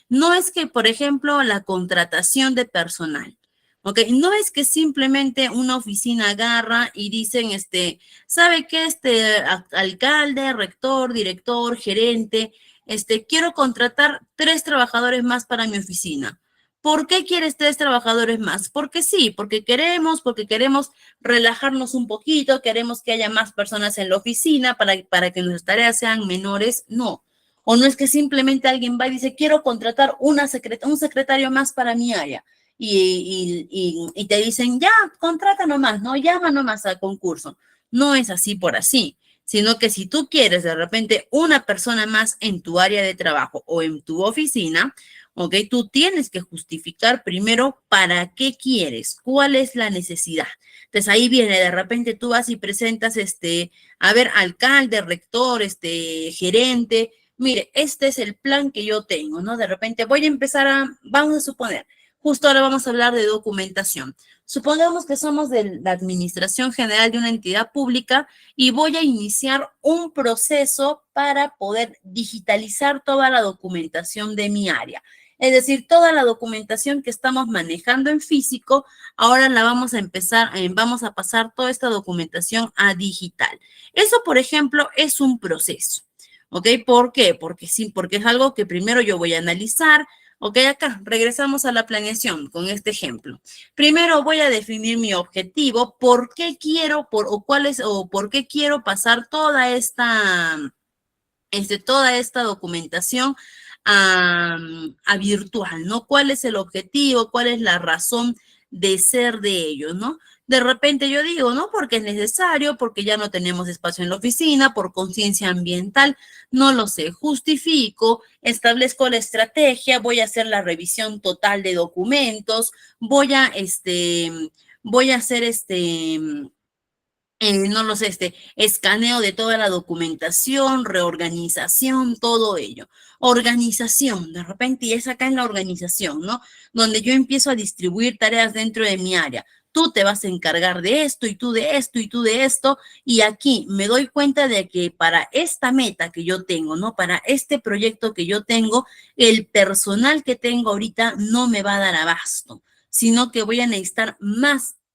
S1: no es que, por ejemplo, la contratación de personal, ¿ok? No es que simplemente una oficina agarra y dicen, ¿sabe qué? Alcalde, rector, director, gerente, quiero contratar 3 trabajadores más para mi oficina. ¿Por qué quieres 3 trabajadores más? Porque sí, porque queremos relajarnos un poquito, queremos que haya más personas en la oficina para que nuestras tareas sean menores. No. O no es que simplemente alguien va y dice, quiero contratar un secretario más para mi área. Y te dicen, ya, contrata nomás, ¿no? Llama nomás al concurso. No es así por así, sino que si tú quieres de repente una persona más en tu área de trabajo o en tu oficina, ¿ok? Tú tienes que justificar primero para qué quieres, cuál es la necesidad. Entonces ahí viene, de repente tú vas y presentas, a ver, alcalde, rector, gerente, mire, este es el plan que yo tengo, ¿no? De repente vamos a suponer, justo ahora vamos a hablar de documentación. Supongamos que somos de la Administración General de una entidad pública y voy a iniciar un proceso para poder digitalizar toda la documentación de mi área. Es decir, toda la documentación que estamos manejando en físico, ahora la vamos a pasar toda esta documentación a digital. Eso, por ejemplo, es un proceso. ¿Ok? ¿Por qué? Porque sí, porque es algo que primero yo voy a analizar, Ok, acá regresamos a la planeación con este ejemplo. Primero voy a definir mi objetivo, por qué quiero, o por qué quiero pasar toda esta documentación a virtual, ¿no? ¿Cuál es el objetivo? ¿Cuál es la razón de ser de ellos, ¿no? De repente yo digo, ¿no? Porque es necesario, porque ya no tenemos espacio en la oficina, por conciencia ambiental, no lo sé, justifico, establezco la estrategia, voy a hacer la revisión total de documentos, voy a hacer no lo sé, escaneo de toda la documentación, reorganización, todo ello. Organización, de repente, y es acá en la organización, ¿no? Donde yo empiezo a distribuir tareas dentro de mi área. Tú te vas a encargar de esto y tú de esto y tú de esto. Y aquí me doy cuenta de que para esta meta que yo tengo, ¿no? Para este proyecto que yo tengo, el personal que tengo ahorita no me va a dar abasto, sino que voy a necesitar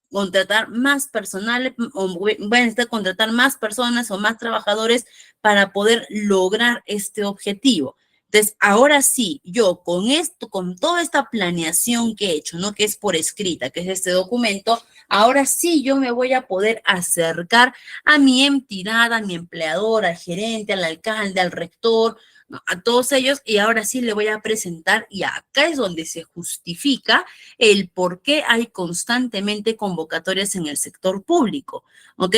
S1: contratar más personal o voy a necesitar contratar más personas o más trabajadores para poder lograr este objetivo. Entonces, ahora sí, yo con esto, con toda esta planeación que he hecho, ¿no? Que es por escrita, que es este documento, ahora sí yo me voy a poder acercar a mi entidad, a mi empleador, al gerente, al alcalde, al rector, ¿no? A todos ellos, y ahora sí le voy a presentar, y acá es donde se justifica el por qué hay constantemente convocatorias en el sector público, ¿ok?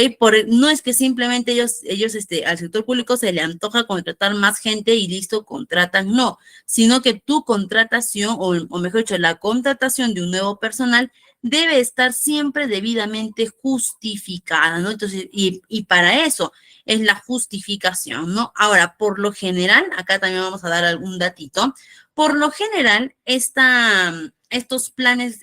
S1: No es que simplemente al sector público se le antoja contratar más gente y listo, contratan, no, sino que tu contratación, o mejor dicho, la contratación de un nuevo personal debe estar siempre debidamente justificada, ¿no? Entonces, y para eso es la justificación, ¿no? Ahora, por lo general, acá también vamos a dar algún datito, por lo general, estos planes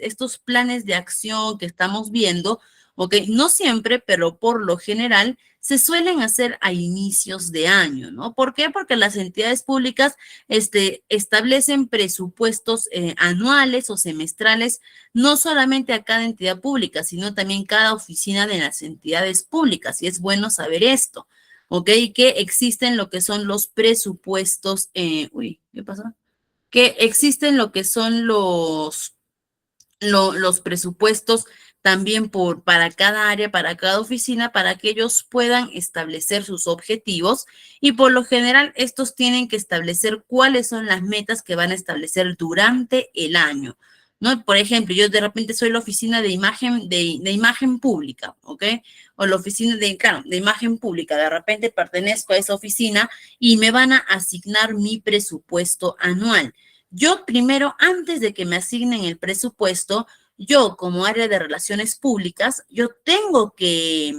S1: de acción que estamos viendo, ok, no siempre, pero por lo general, se suelen hacer a inicios de año, ¿no? ¿Por qué? Porque las entidades públicas establecen presupuestos anuales o semestrales, no solamente a cada entidad pública, sino también cada oficina de las entidades públicas, y es bueno saber esto, ¿ok? Que existen lo que son los presupuestos, ¿qué pasó? Que existen lo que son los presupuestos también para cada área, para cada oficina, para que ellos puedan establecer sus objetivos, y por lo general estos tienen que establecer cuáles son las metas que van a establecer durante el año, ¿no? Por ejemplo, yo de repente soy la oficina de imagen pública, ¿ok? O la oficina claro, de imagen pública, de repente pertenezco a esa oficina y me van a asignar mi presupuesto anual. Yo primero, antes de que me asignen el presupuesto, yo como área de relaciones públicas, yo tengo que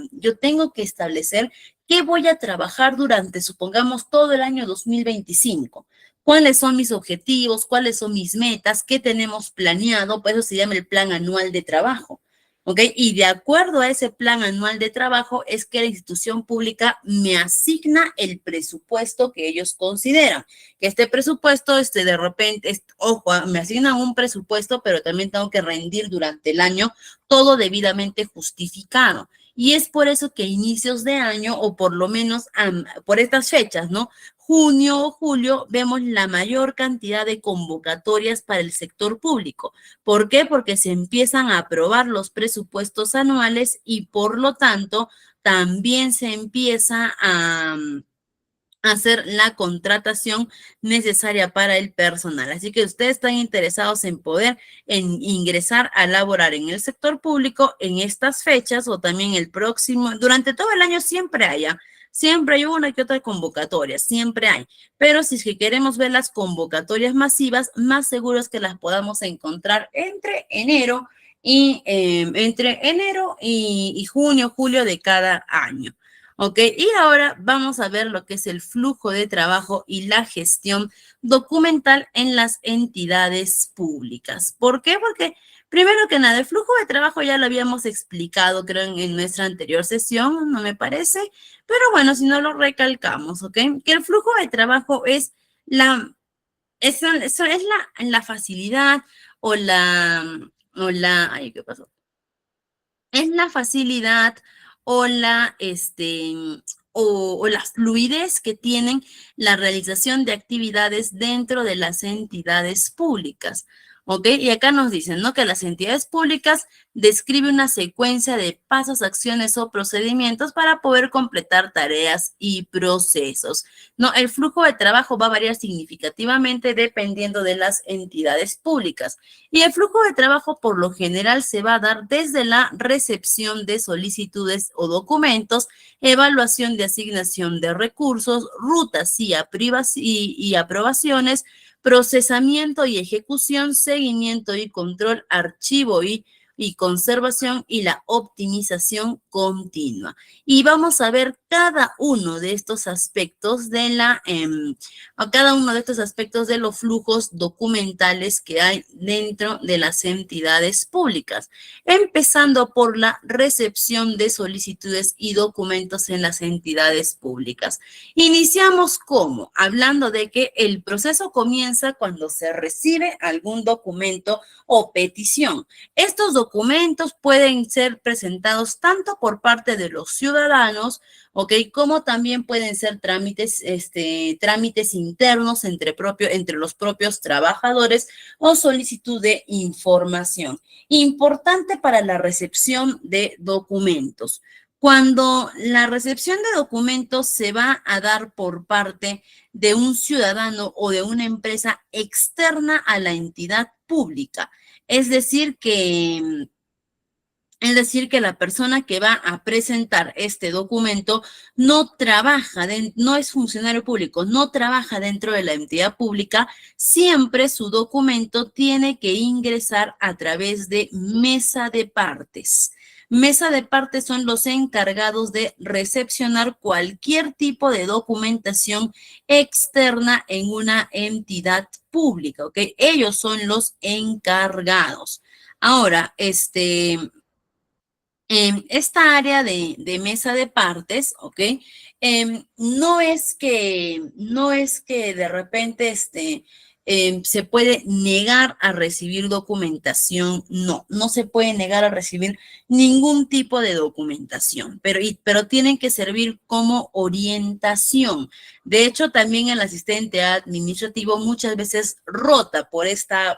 S1: establecer qué voy a trabajar durante, supongamos, todo el año 2025. ¿Cuáles son mis objetivos? ¿Cuáles son mis metas? ¿Qué tenemos planeado? Por eso se llama el plan anual de trabajo. ¿Ok? Y de acuerdo a ese plan anual de trabajo es que la institución pública me asigna el presupuesto que ellos consideran. Que este presupuesto, de repente, ojo, me asignan un presupuesto, pero también tengo que rendir durante el año todo debidamente justificado. Y es por eso que a inicios de año, o por lo menos por estas fechas, ¿no? Junio o julio, vemos la mayor cantidad de convocatorias para el sector público. ¿Por qué? Porque se empiezan a aprobar los presupuestos anuales y por lo tanto también se empieza a hacer la contratación necesaria para el personal. Así que ustedes están interesados en poder ingresar a laborar en el sector público en estas fechas o también el próximo, durante todo el año siempre haya. Siempre hay una que otra convocatoria, siempre hay. Pero si es que queremos ver las convocatorias masivas, más seguros que las podamos encontrar entre enero y junio, julio de cada año. Ok, y ahora vamos a ver lo que es el flujo de trabajo y la gestión documental en las entidades públicas. ¿Por qué? Porque primero que nada, el flujo de trabajo ya lo habíamos explicado, creo, en nuestra anterior sesión, no me parece, pero bueno, si no lo recalcamos, ¿ok? Que el flujo de trabajo es la facilidad ay, ¿qué pasó? Es la facilidad o o la fluidez que tienen la realización de actividades dentro de las entidades públicas. ¿Ok? Y acá nos dicen, ¿no? Que las entidades públicas describe una secuencia de pasos, acciones o procedimientos para poder completar tareas y procesos. No, el flujo de trabajo va a variar significativamente dependiendo de las entidades públicas. Y el flujo de trabajo por lo general se va a dar desde la recepción de solicitudes o documentos, evaluación de asignación de recursos, rutas y aprobaciones, procesamiento y ejecución, seguimiento y control, archivo y conservación y la optimización continua. Y vamos a ver cada uno de estos aspectos de cada uno de estos aspectos de los flujos documentales que hay dentro de las entidades públicas, empezando por la recepción de solicitudes y documentos en las entidades públicas. Iniciamos como hablando de que el proceso comienza cuando se recibe algún documento o petición. Estos documentos pueden ser presentados tanto por parte de los ciudadanos, ¿ok? Como también pueden ser trámites internos entre los propios trabajadores o solicitud de información. Importante para la recepción de documentos. Cuando la recepción de documentos se va a dar por parte de un ciudadano o de una empresa externa a la entidad pública, es decir que la persona que va a presentar este documento no es funcionario público, no trabaja dentro de la entidad pública, siempre su documento tiene que ingresar a través de mesa de partes. Mesa de partes son los encargados de recepcionar cualquier tipo de documentación externa en una entidad pública, ¿ok? Ellos son los encargados. Ahora, esta área de mesa de partes, ¿ok? No es que de repente se puede negar a recibir documentación, no se puede negar a recibir ningún tipo de documentación, pero tienen que servir como orientación. De hecho, también el asistente administrativo muchas veces rota por esta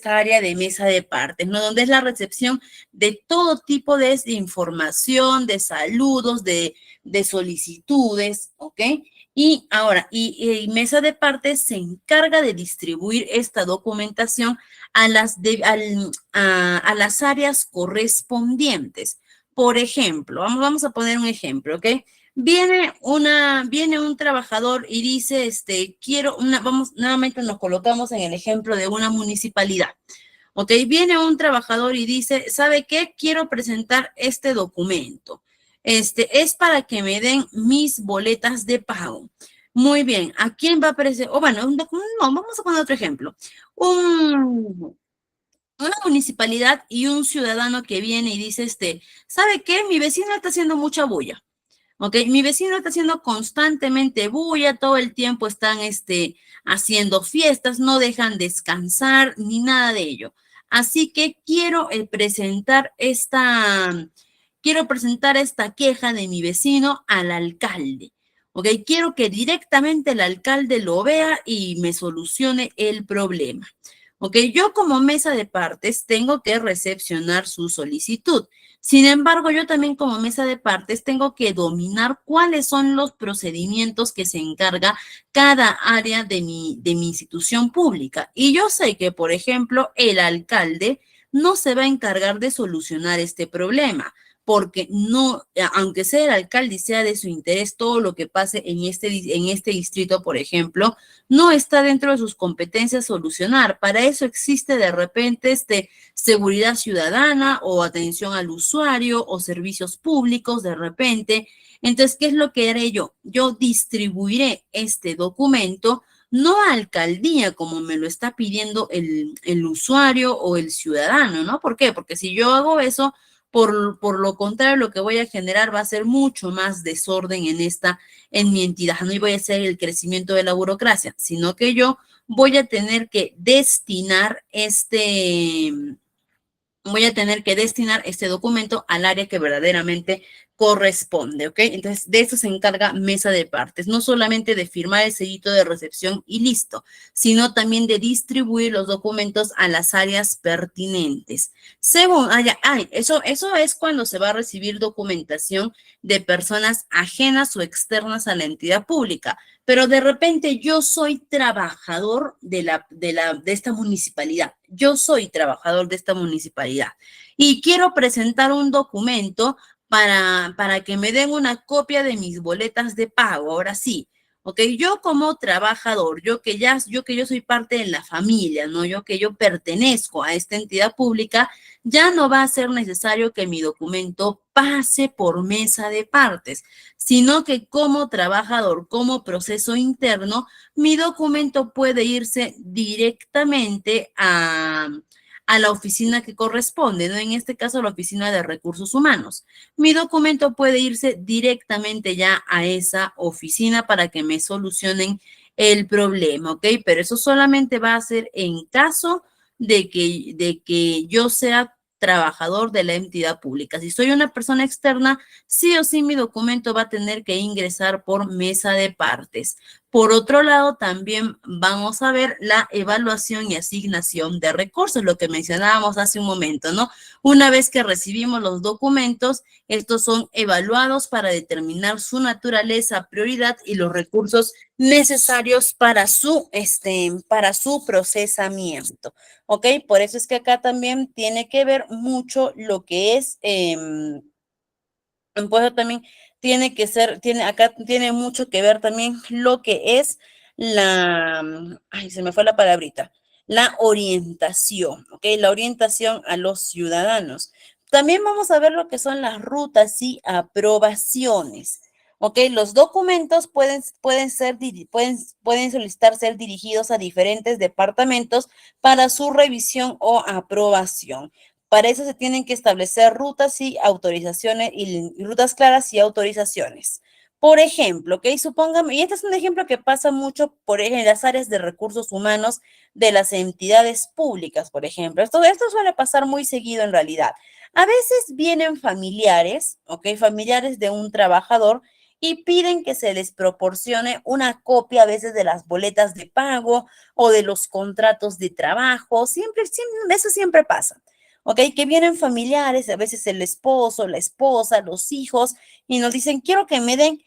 S1: área de mesa de partes, ¿no? Donde es la recepción de todo tipo de información, de saludos, de solicitudes, ¿ok? Y ahora, y mesa de partes se encarga de distribuir esta documentación a las áreas correspondientes. Por ejemplo, vamos a poner un ejemplo, ¿ok? Viene un trabajador y dice, nuevamente nos colocamos en el ejemplo de una municipalidad. Ok, viene un trabajador y dice, ¿sabe qué? Quiero presentar este documento. Es para que me den mis boletas de pago. Muy bien, ¿a quién va a presentar? O bueno, no, vamos a poner otro ejemplo. Una municipalidad y un ciudadano que viene y dice, ¿sabe qué? Mi vecino está haciendo mucha bulla. Ok, mi vecino está haciendo constantemente bulla, todo el tiempo están haciendo fiestas, no dejan descansar ni nada de ello. Así que quiero presentar esta queja de mi vecino al alcalde. Ok, quiero que directamente el alcalde lo vea y me solucione el problema. Ok, yo como mesa de partes tengo que recepcionar su solicitud. Sin embargo, yo también como mesa de partes tengo que dominar cuáles son los procedimientos que se encarga cada área de mi institución pública. Y yo sé que, por ejemplo, el alcalde no se va a encargar de solucionar este problema, porque no, aunque sea el alcalde y sea de su interés todo lo que pase en este distrito, por ejemplo, no está dentro de sus competencias solucionar. Para eso existe de repente seguridad ciudadana o atención al usuario o servicios públicos de repente. Entonces, ¿qué es lo que haré yo? Yo distribuiré este documento no a alcaldía como me lo está pidiendo el usuario o el ciudadano, ¿no? ¿Por qué? Porque si yo hago eso, por lo contrario, lo que voy a generar va a ser mucho más desorden en mi entidad. No voy a hacer el crecimiento de la burocracia, sino que yo voy a tener que destinar este documento al área que verdaderamente corresponde, ¿ok? Entonces, de eso se encarga mesa de partes, no solamente de firmar el sellito de recepción y listo, sino también de distribuir los documentos a las áreas pertinentes. Según, eso es cuando se va a recibir documentación de personas ajenas o externas a la entidad pública, pero de repente yo soy trabajador de esta municipalidad, yo soy trabajador de esta municipalidad y quiero presentar un documento para que me den una copia de mis boletas de pago. Ahora sí, ok, yo como trabajador, yo soy parte de la familia, ¿no? Yo pertenezco a esta entidad pública, ya no va a ser necesario que mi documento pase por mesa de partes, sino que como trabajador, como proceso interno, mi documento puede irse directamente a la oficina que corresponde, ¿no? En este caso, la oficina de recursos humanos. Mi documento puede irse directamente ya a esa oficina para que me solucionen el problema, ¿ok? Pero eso solamente va a ser en caso de que yo sea trabajador de la entidad pública. Si soy una persona externa, sí o sí mi documento va a tener que ingresar por mesa de partes. Por otro lado, también vamos a ver la evaluación y asignación de recursos, lo que mencionábamos hace un momento, ¿no? Una vez que recibimos los documentos, estos son evaluados para determinar su naturaleza, prioridad y los recursos necesarios para su procesamiento. ¿Ok? Por eso es que acá también tiene que ver mucho lo que es, pues también acá tiene mucho que ver también lo que es se me fue la palabrita, la orientación, ¿ok? La orientación a los ciudadanos. También vamos a ver lo que son las rutas y aprobaciones. ¿Ok? Los documentos pueden solicitar ser dirigidos a diferentes departamentos para su revisión o aprobación. Para eso se tienen que establecer rutas y autorizaciones y rutas claras y autorizaciones. Por ejemplo, ¿ok? Supóngame, y este es un ejemplo que pasa mucho en las áreas de recursos humanos de las entidades públicas, por ejemplo. Esto suele pasar muy seguido en realidad. A veces vienen familiares, ¿ok? Familiares de un trabajador y piden que se les proporcione una copia a veces de las boletas de pago o de los contratos de trabajo. Eso siempre pasa. ¿Ok? Que vienen familiares, a veces el esposo, la esposa, los hijos, y nos dicen, quiero que me den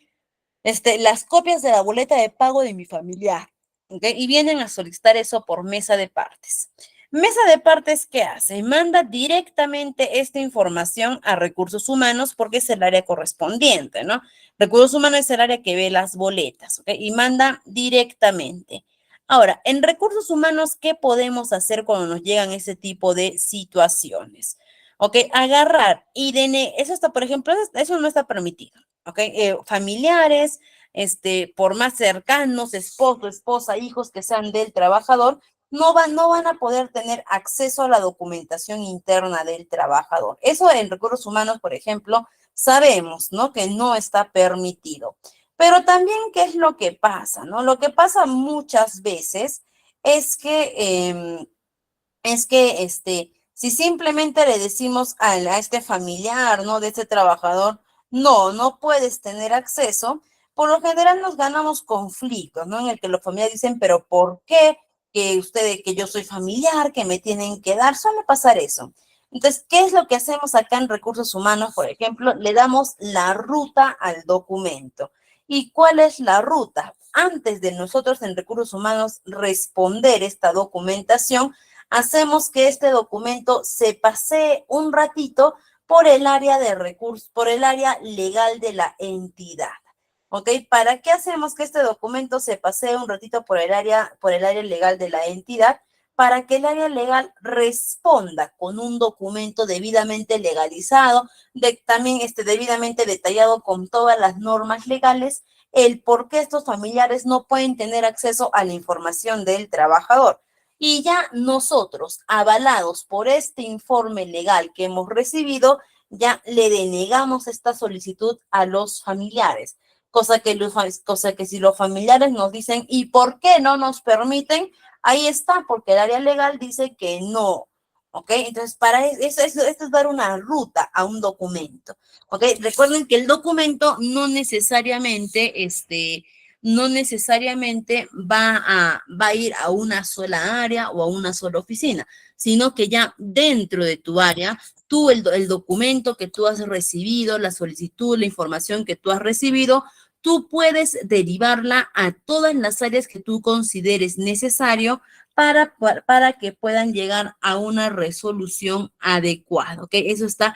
S1: las copias de la boleta de pago de mi familiar. ¿Ok? Y vienen a solicitar eso por mesa de partes. Mesa de partes, ¿qué hace? Manda directamente esta información a recursos humanos porque es el área correspondiente, ¿no? Recursos humanos es el área que ve las boletas, ¿ok? Y manda directamente. Ahora, en recursos humanos, ¿qué podemos hacer cuando nos llegan ese tipo de situaciones? ¿Ok? Agarrar y eso está, por ejemplo, eso no está permitido, ¿ok? Familiares, por más cercanos, esposo, esposa, hijos que sean del trabajador, no van a poder tener acceso a la documentación interna del trabajador. Eso en recursos humanos, por ejemplo, sabemos, ¿no? Que no está permitido. Pero también, ¿qué es lo que pasa, no? Lo que pasa muchas veces es que si simplemente le decimos a este familiar, ¿no? De este trabajador, no puedes tener acceso, por lo general nos ganamos conflictos, ¿no? En el que los familiares dicen, pero ¿por qué? Que yo soy familiar, que me tienen que dar, suele pasar eso. Entonces, ¿qué es lo que hacemos acá en recursos humanos? Por ejemplo, le damos la ruta al documento. ¿Y cuál es la ruta? Antes de nosotros en recursos humanos responder esta documentación, hacemos que este documento se pasee un ratito por el área de recursos, por el área legal de la entidad. ¿Ok? ¿Para qué hacemos que este documento se pasee un ratito por el área legal de la entidad? Para que el área legal responda con un documento debidamente legalizado, también debidamente detallado con todas las normas legales, el por qué estos familiares no pueden tener acceso a la información del trabajador. Y ya nosotros, avalados por este informe legal que hemos recibido, ya le denegamos esta solicitud a los familiares. Cosa que si los familiares nos dicen, ¿y por qué no nos permiten? Ahí está, porque el área legal dice que no ¿ok? Entonces, para esto es dar una ruta a un documento, ¿ok? Recuerden que el documento no necesariamente va a ir a una sola área o a una sola oficina, sino que ya dentro de tu área, tú el documento que tú has recibido, la solicitud, la información que tú has recibido, tú puedes derivarla a todas las áreas que tú consideres necesario para que puedan llegar a una resolución adecuada, ¿ok? Eso está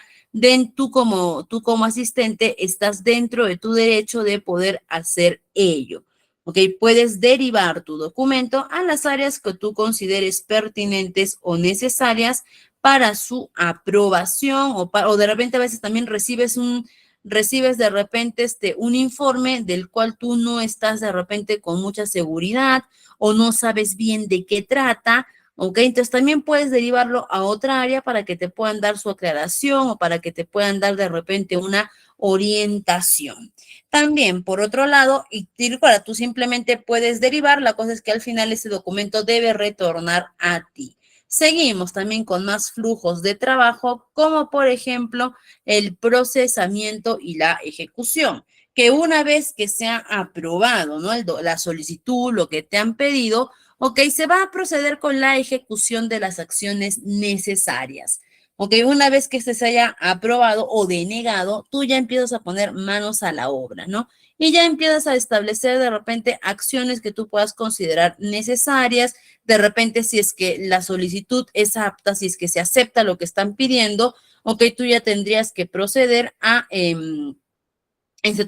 S1: tú como asistente, estás dentro de tu derecho de poder hacer ello, ¿ok? Puedes derivar tu documento a las áreas que tú consideres pertinentes o necesarias para su aprobación o de repente a veces también recibes de repente un informe del cual tú no estás de repente con mucha seguridad o no sabes bien de qué trata, ¿ok? Entonces también puedes derivarlo a otra área para que te puedan dar su aclaración o para que te puedan dar de repente una orientación. También, por otro lado, y para tú simplemente puedes derivar, la cosa es que al final ese documento debe retornar a ti. Seguimos también con más flujos de trabajo, como por ejemplo el procesamiento y la ejecución, que una vez que se ha aprobado, ¿no? La solicitud, lo que te han pedido, ok, se va a proceder con la ejecución de las acciones necesarias. Ok, una vez que este se haya aprobado o denegado, tú ya empiezas a poner manos a la obra, ¿no? Y ya empiezas a establecer de repente acciones que tú puedas considerar necesarias, de repente si es que la solicitud es apta, si es que se acepta lo que están pidiendo, ok, tú ya tendrías que proceder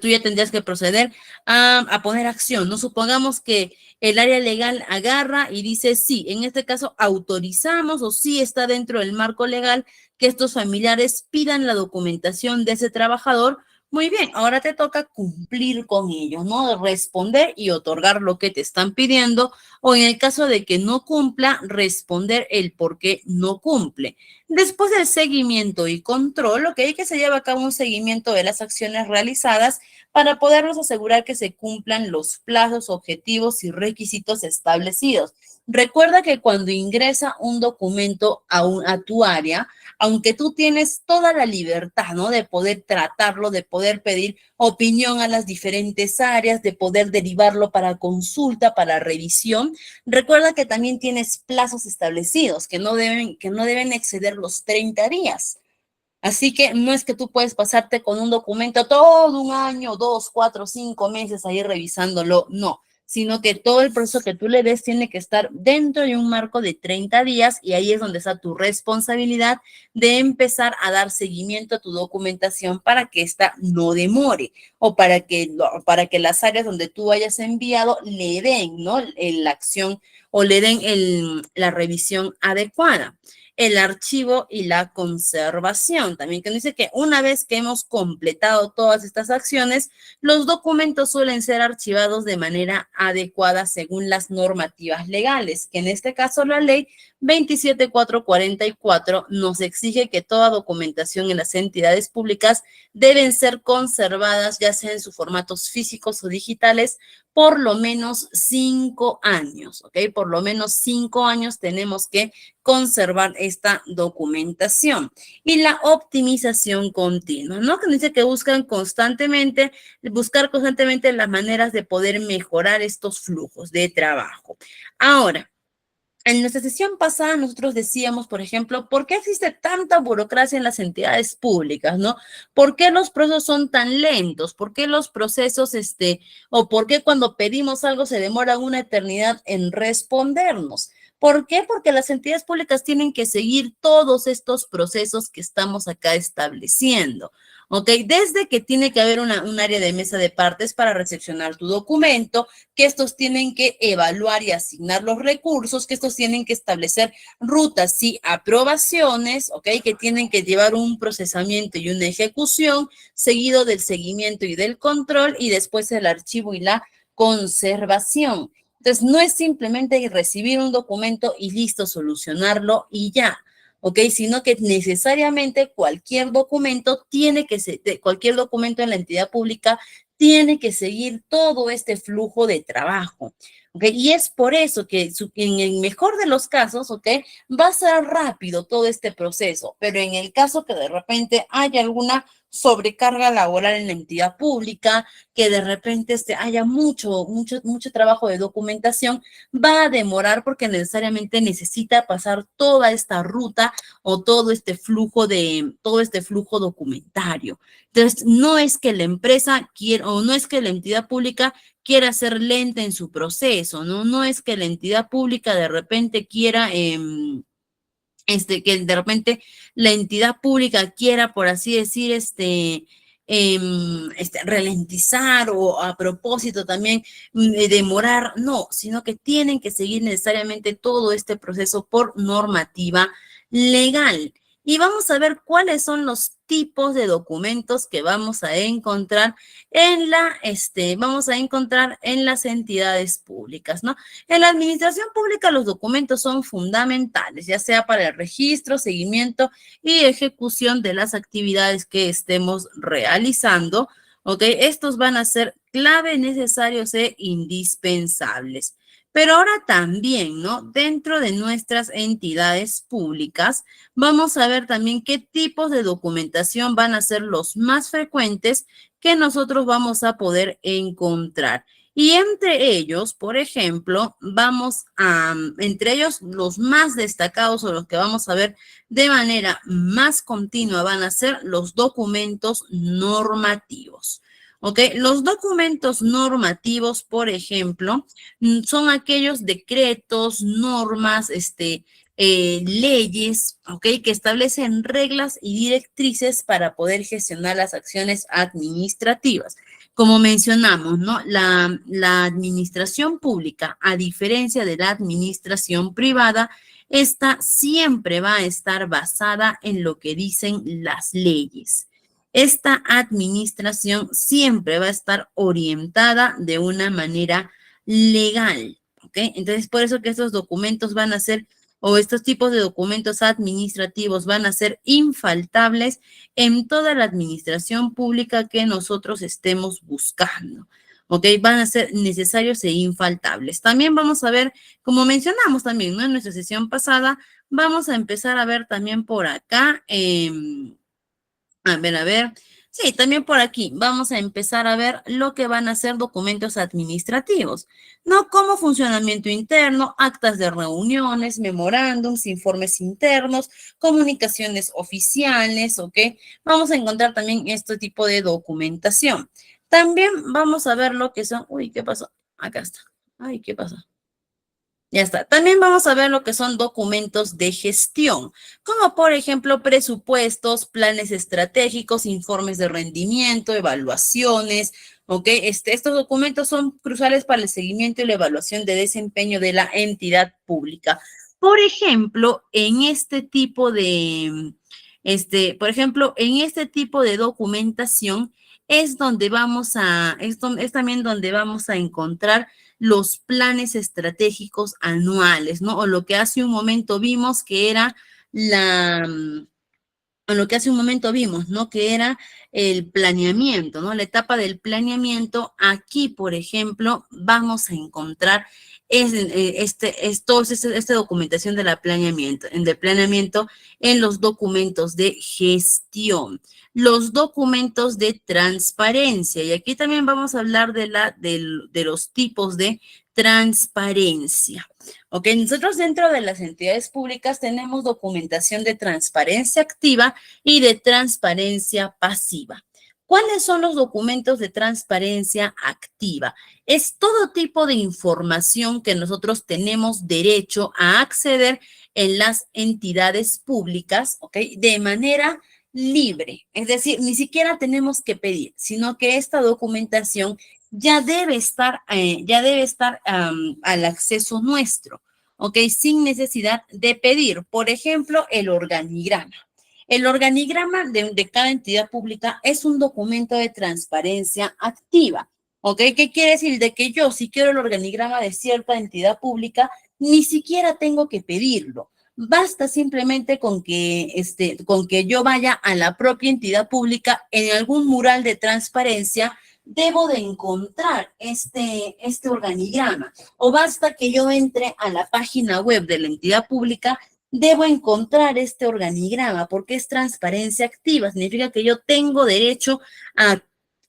S1: tú ya tendrías que proceder a poner acción, ¿no? Supongamos que el área legal agarra y dice, sí, en este caso autorizamos o sí está dentro del marco legal que estos familiares pidan la documentación de ese trabajador. Muy bien, ahora te toca cumplir con ellos, ¿no? Responder y otorgar lo que te están pidiendo, o en el caso de que no cumpla, responder el por qué no cumple. Después del seguimiento y control, ok, que se lleva a cabo un seguimiento de las acciones realizadas para podernos asegurar que se cumplan los plazos, objetivos y requisitos establecidos. Recuerda que cuando ingresa un documento a tu área, aunque tú tienes toda la libertad, ¿no? De poder tratarlo, de poder pedir opinión a las diferentes áreas, de poder derivarlo para consulta, para revisión, recuerda que también tienes plazos establecidos que no deben exceder los 30 días. Así que no es que tú puedes pasarte con un documento todo un año, 2, 4, 5 meses ahí revisándolo, no, sino que todo el proceso que tú le des tiene que estar dentro de un marco de 30 días y ahí es donde está tu responsabilidad de empezar a dar seguimiento a tu documentación para que ésta no demore o para que las áreas donde tú hayas enviado le den, ¿no? La acción o le den la revisión adecuada. El archivo y la conservación. También que nos dice que una vez que hemos completado todas estas acciones, los documentos suelen ser archivados de manera adecuada según las normativas legales, que en este caso la ley 27444 nos exige que toda documentación en las entidades públicas deben ser conservadas, ya sea en sus formatos físicos o digitales, por lo menos 5 años, ¿ok? Por lo menos 5 años tenemos que conservar esta documentación. Y la optimización continua, ¿no? Que dice que buscar constantemente las maneras de poder mejorar estos flujos de trabajo. Ahora, en nuestra sesión pasada nosotros decíamos, por ejemplo, ¿por qué existe tanta burocracia en las entidades públicas, no? ¿Por qué los procesos son tan lentos? ¿Por qué los procesos, o por qué cuando pedimos algo se demora una eternidad en respondernos? ¿Por qué? Porque las entidades públicas tienen que seguir todos estos procesos que estamos acá estableciendo. ¿Ok? Desde que tiene que haber un área de mesa de partes para recepcionar tu documento, que estos tienen que evaluar y asignar los recursos, que estos tienen que establecer rutas y aprobaciones, ¿ok? Que tienen que llevar un procesamiento y una ejecución, seguido del seguimiento y del control, y después el archivo y la conservación. Entonces, no es simplemente recibir un documento y listo, solucionarlo y ya. ¿ok? Sino que necesariamente cualquier documento cualquier documento en la entidad pública tiene que seguir todo este flujo de trabajo. ¿Ok? Y es por eso que en el mejor de los casos, ¿ok? Va a ser rápido todo este proceso, pero en el caso que de repente haya alguna sobrecarga laboral en la entidad pública, que de repente haya mucho trabajo de documentación, va a demorar porque necesariamente necesita pasar toda esta ruta o todo este flujo documentario. Entonces, no es que la empresa quiera o no es que la entidad pública quiera ser lenta en su proceso, ¿no? No es que la entidad pública de repente quiera que de repente la entidad pública quiera, por así decir, ralentizar o a propósito también demorar, no, sino que tienen que seguir necesariamente todo este proceso por normativa legal. Y vamos a ver cuáles son los tipos de documentos que vamos a encontrar vamos a encontrar en las entidades públicas, ¿no? En la administración pública los documentos son fundamentales, ya sea para el registro, seguimiento y ejecución de las actividades que estemos realizando, ¿ok? Estos van a ser clave, necesarios e indispensables. Pero ahora también, ¿no? Dentro de nuestras entidades públicas, vamos a ver también qué tipos de documentación van a ser los más frecuentes que nosotros vamos a poder encontrar. Y entre ellos, por ejemplo, entre ellos los más destacados o los que vamos a ver de manera más continua van a ser los documentos normativos. ¿Ok? Los documentos normativos, por ejemplo, son aquellos decretos, normas, leyes, ¿ok? Que establecen reglas y directrices para poder gestionar las acciones administrativas. Como mencionamos, ¿no? La administración pública, a diferencia de la administración privada, esta siempre va a estar basada en lo que dicen las leyes. Esta administración siempre va a estar orientada de una manera legal, ¿ok? Entonces, por eso que estos documentos van a ser o estos tipos de documentos administrativos van a ser infaltables en toda la administración pública que nosotros estemos buscando. ¿Ok? Van a ser necesarios e infaltables. También vamos a ver, como mencionamos también, ¿no? En nuestra sesión pasada, vamos a empezar a ver también por acá, a ver. Sí, también por aquí vamos a empezar a ver lo que van a ser documentos administrativos, ¿no? Como funcionamiento interno, actas de reuniones, memorándums, informes internos, comunicaciones oficiales, ¿ok? Vamos a encontrar también este tipo de documentación. También vamos a ver lo que son, uy, ¿qué pasó? Acá está. Ay, ¿qué pasó? Ya está. También vamos a ver lo que son documentos de gestión, como por ejemplo presupuestos, planes estratégicos, informes de rendimiento, evaluaciones, ¿ok? Estos documentos son cruciales para el seguimiento y la evaluación de desempeño de la entidad pública. Por ejemplo, por ejemplo, en este tipo de documentación es también donde vamos a encontrar los planes estratégicos anuales, ¿no? O lo que hace un momento vimos que era lo que hace un momento vimos, ¿no? Que era el planeamiento, ¿no? La etapa del planeamiento. Aquí, por ejemplo, vamos a encontrar esta documentación del planeamiento en los documentos de gestión, los documentos de transparencia. Y aquí también vamos a hablar de los tipos de transparencia. Ok, nosotros dentro de las entidades públicas tenemos documentación de transparencia activa y de transparencia pasiva. ¿Cuáles son los documentos de transparencia activa? Es todo tipo de información que nosotros tenemos derecho a acceder en las entidades públicas, ¿ok? De manera libre. Es decir, ni siquiera tenemos que pedir, sino que esta documentación ya debe estar al acceso nuestro, ¿ok? Sin necesidad de pedir. Por ejemplo, el organigrama. El organigrama de cada entidad pública es un documento de transparencia activa, ¿ok? ¿Qué quiere decir? De que yo, si quiero el organigrama de cierta entidad pública, ni siquiera tengo que pedirlo. Basta simplemente con que yo vaya a la propia entidad pública en algún mural de transparencia, debo de encontrar este organigrama, o basta que yo entre a la página web de la entidad pública, debo encontrar este organigrama porque es transparencia activa, significa que yo tengo derecho a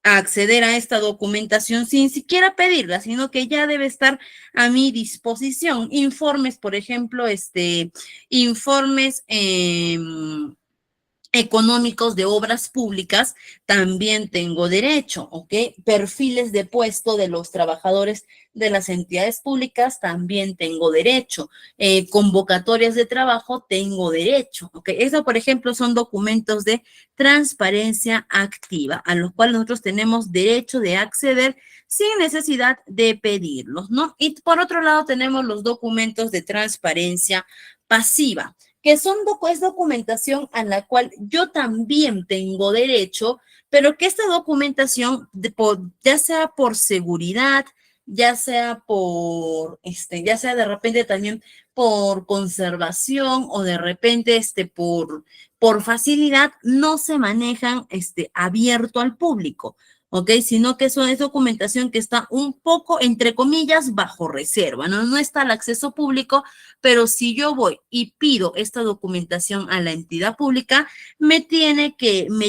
S1: acceder a esta documentación sin siquiera pedirla, sino que ya debe estar a mi disposición. Informes, por ejemplo, informes económicos de obras públicas, también tengo derecho, ¿ok? Perfiles de puesto de los trabajadores de las entidades públicas, también tengo derecho. Convocatorias de trabajo, tengo derecho, ¿ok? Eso, por ejemplo, son documentos de transparencia activa, a los cuales nosotros tenemos derecho de acceder sin necesidad de pedirlos, ¿no? Y por otro lado, tenemos los documentos de transparencia pasiva, que es documentación a la cual yo también tengo derecho, pero que esta documentación, ya sea por seguridad, ya sea de repente también por conservación o de repente por facilidad, no se manejan abierto al público. ¿Ok? Sino que eso es documentación que está un poco, entre comillas, bajo reserva, ¿no? No está al acceso público, pero si yo voy y pido esta documentación a la entidad pública, me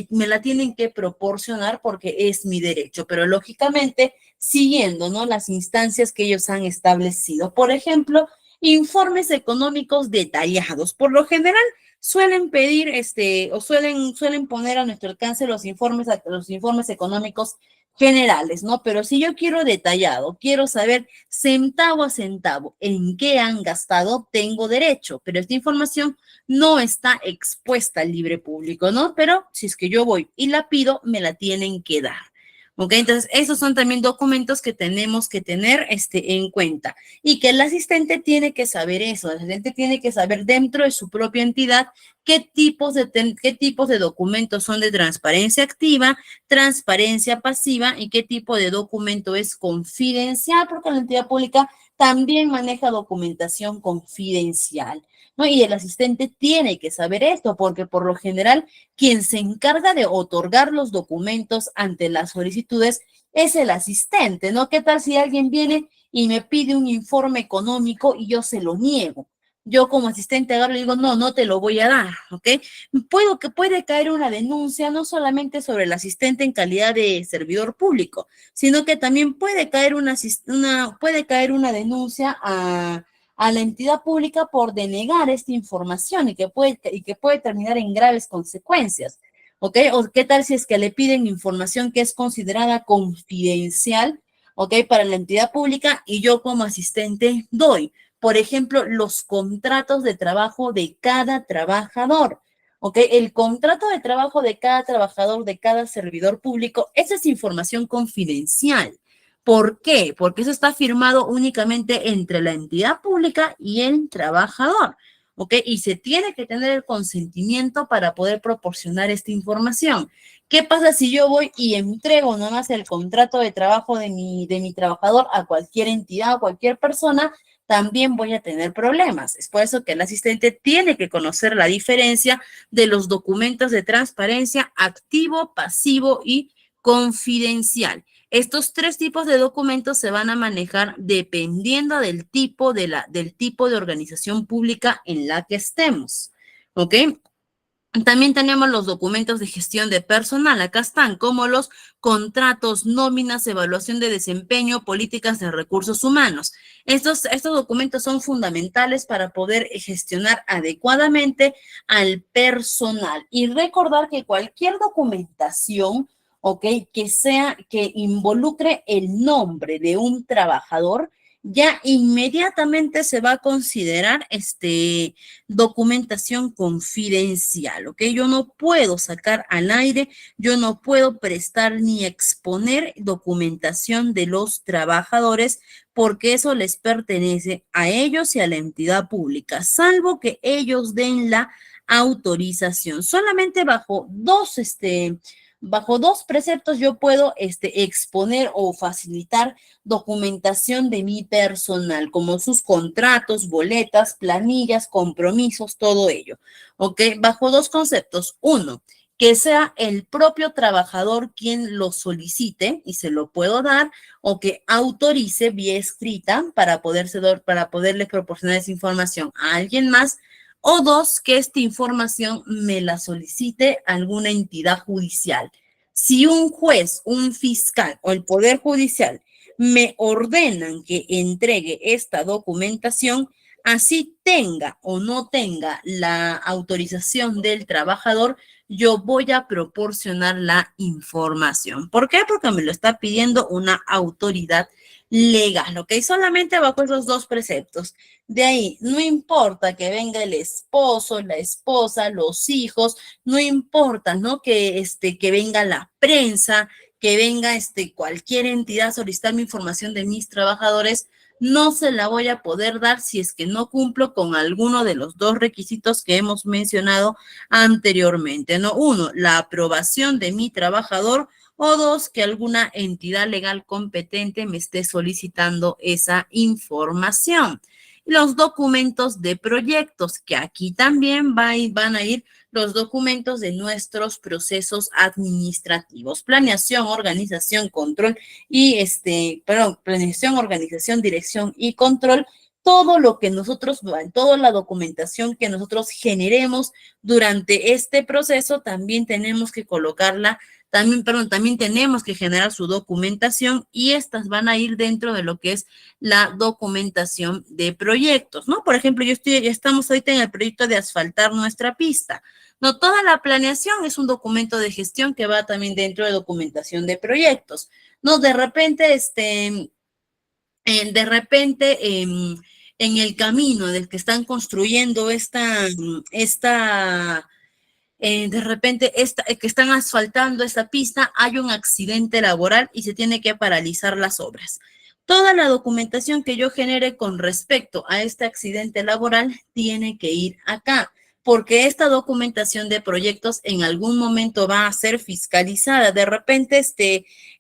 S1: la tienen que proporcionar porque es mi derecho, pero lógicamente siguiendo, ¿no? Las instancias que ellos han establecido. Por ejemplo, informes económicos detallados. Por lo general, suelen pedir, suelen poner a nuestro alcance los informes económicos generales, ¿no? Pero si yo quiero detallado, quiero saber centavo a centavo en qué han gastado, tengo derecho, pero esta información no está expuesta al libre público, ¿no? Pero si es que yo voy y la pido, me la tienen que dar. ¿Ok? Entonces, esos son también documentos que tenemos que tener en cuenta y que el asistente tiene que saber eso. El asistente tiene que saber dentro de su propia entidad qué tipos de documentos son de transparencia activa, transparencia pasiva y qué tipo de documento es confidencial, porque la entidad pública también maneja documentación confidencial, ¿no? Y el asistente tiene que saber esto, porque por lo general quien se encarga de otorgar los documentos ante las solicitudes es el asistente, ¿no? ¿Qué tal si alguien viene y me pide un informe económico y yo se lo niego? Yo como asistente agarro y digo, no, no te lo voy a dar, ¿ok? Puede caer una denuncia no solamente sobre el asistente en calidad de servidor público, sino que también puede caer una denuncia a la entidad pública por denegar esta información y que puede terminar en graves consecuencias, ¿ok? O qué tal si es que le piden información que es considerada confidencial, ¿ok? Para la entidad pública y yo como asistente doy, por ejemplo, los contratos de trabajo de cada trabajador, ¿ok? El contrato de trabajo de cada trabajador, de cada servidor público, esa es información confidencial. ¿Por qué? Porque eso está firmado únicamente entre la entidad pública y el trabajador, ¿ok? Y se tiene que tener el consentimiento para poder proporcionar esta información. ¿Qué pasa si yo voy y entrego nomás el contrato de trabajo de mi trabajador a cualquier entidad o cualquier persona? También voy a tener problemas. Es por eso que el asistente tiene que conocer la diferencia de los documentos de transparencia activo, pasivo y confidencial. Estos tres tipos de documentos se van a manejar dependiendo del tipo de organización pública en la que estemos. ¿Ok? También tenemos los documentos de gestión de personal. Acá están como los contratos, nóminas, evaluación de desempeño, políticas de recursos humanos. Estos documentos son fundamentales para poder gestionar adecuadamente al personal y recordar que cualquier documentación, ¿ok? Que involucre el nombre de un trabajador, ya inmediatamente se va a considerar documentación confidencial, ¿ok? Yo no puedo sacar al aire, yo no puedo prestar ni exponer documentación de los trabajadores porque eso les pertenece a ellos y a la entidad pública, salvo que ellos den la autorización. Solamente bajo Bajo dos preceptos yo puedo exponer o facilitar documentación de mi personal, como sus contratos, boletas, planillas, compromisos, todo ello. ¿Ok? Bajo dos conceptos. Uno, que sea el propio trabajador quien lo solicite y se lo puedo dar, o que autorice vía escrita para poderle proporcionar esa información a alguien más, o dos, que esta información me la solicite alguna entidad judicial. Si un juez, un fiscal o el Poder Judicial me ordenan que entregue esta documentación, así tenga o no tenga la autorización del trabajador, yo voy a proporcionar la información. ¿Por qué? Porque me lo está pidiendo una autoridad legal, ¿ok? Solamente bajo esos dos preceptos. De ahí, no importa que venga el esposo, la esposa, los hijos, no importa, ¿no? Que venga la prensa, que venga cualquier entidad a solicitar mi información de mis trabajadores, no se la voy a poder dar si es que no cumplo con alguno de los dos requisitos que hemos mencionado anteriormente, ¿no? Uno, la aprobación de mi trabajador, o dos, que alguna entidad legal competente me esté solicitando esa información. Los documentos de proyectos, que aquí también van a ir los documentos de nuestros procesos administrativos, planeación, organización, control y planeación, organización, dirección y control. Todo lo que nosotros, toda la documentación que nosotros generemos durante este proceso, también tenemos que colocarla, también tenemos que generar su documentación, y estas van a ir dentro de lo que es la documentación de proyectos, ¿no? Por ejemplo, ya estamos ahorita en el proyecto de asfaltar nuestra pista. No, toda la planeación es un documento de gestión que va también dentro de documentación de proyectos. No, de repente, en el camino del que están construyendo de repente que están asfaltando esta pista, hay un accidente laboral y se tiene que paralizar las obras. Toda la documentación que yo genere con respecto a este accidente laboral tiene que ir acá, porque esta documentación de proyectos en algún momento va a ser fiscalizada. De repente,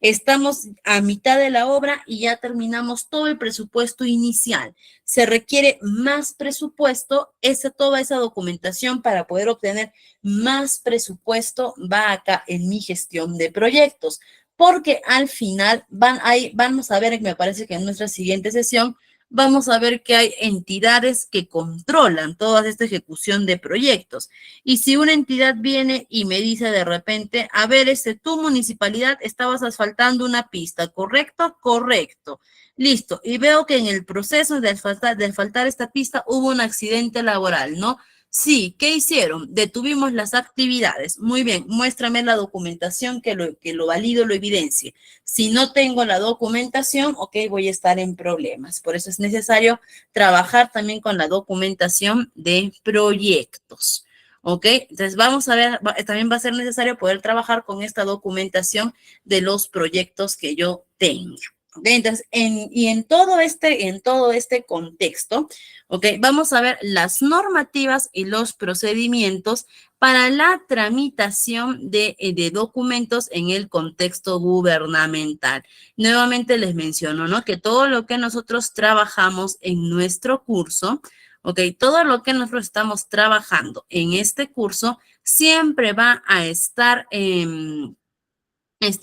S1: estamos a mitad de la obra y ya terminamos todo el presupuesto inicial. Se requiere más presupuesto, toda esa documentación para poder obtener más presupuesto va acá en mi gestión de proyectos, porque al final vamos a ver, me parece que en nuestra siguiente sesión, vamos a ver que hay entidades que controlan toda esta ejecución de proyectos. Y si una entidad viene y me dice de repente, a ver, tu municipalidad estabas asfaltando una pista, ¿correcto? Correcto. Listo. Y veo que en el proceso de asfaltar esta pista hubo un accidente laboral, ¿no? Sí, ¿qué hicieron? Detuvimos las actividades. Muy bien, muéstrame la documentación que lo valido, lo evidencie. Si no tengo la documentación, ok, voy a estar en problemas. Por eso es necesario trabajar también con la documentación de proyectos. ¿Ok? Entonces vamos a ver, también va a ser necesario poder trabajar con esta documentación de los proyectos que yo tenga. ¿Okay? Entonces, en todo este contexto, ¿ok? Vamos a ver las normativas y los procedimientos para la tramitación de documentos en el contexto gubernamental. Nuevamente les menciono, ¿no? Que todo lo que nosotros trabajamos en nuestro curso, ¿ok? Todo lo que nosotros estamos trabajando en este curso siempre va a estar,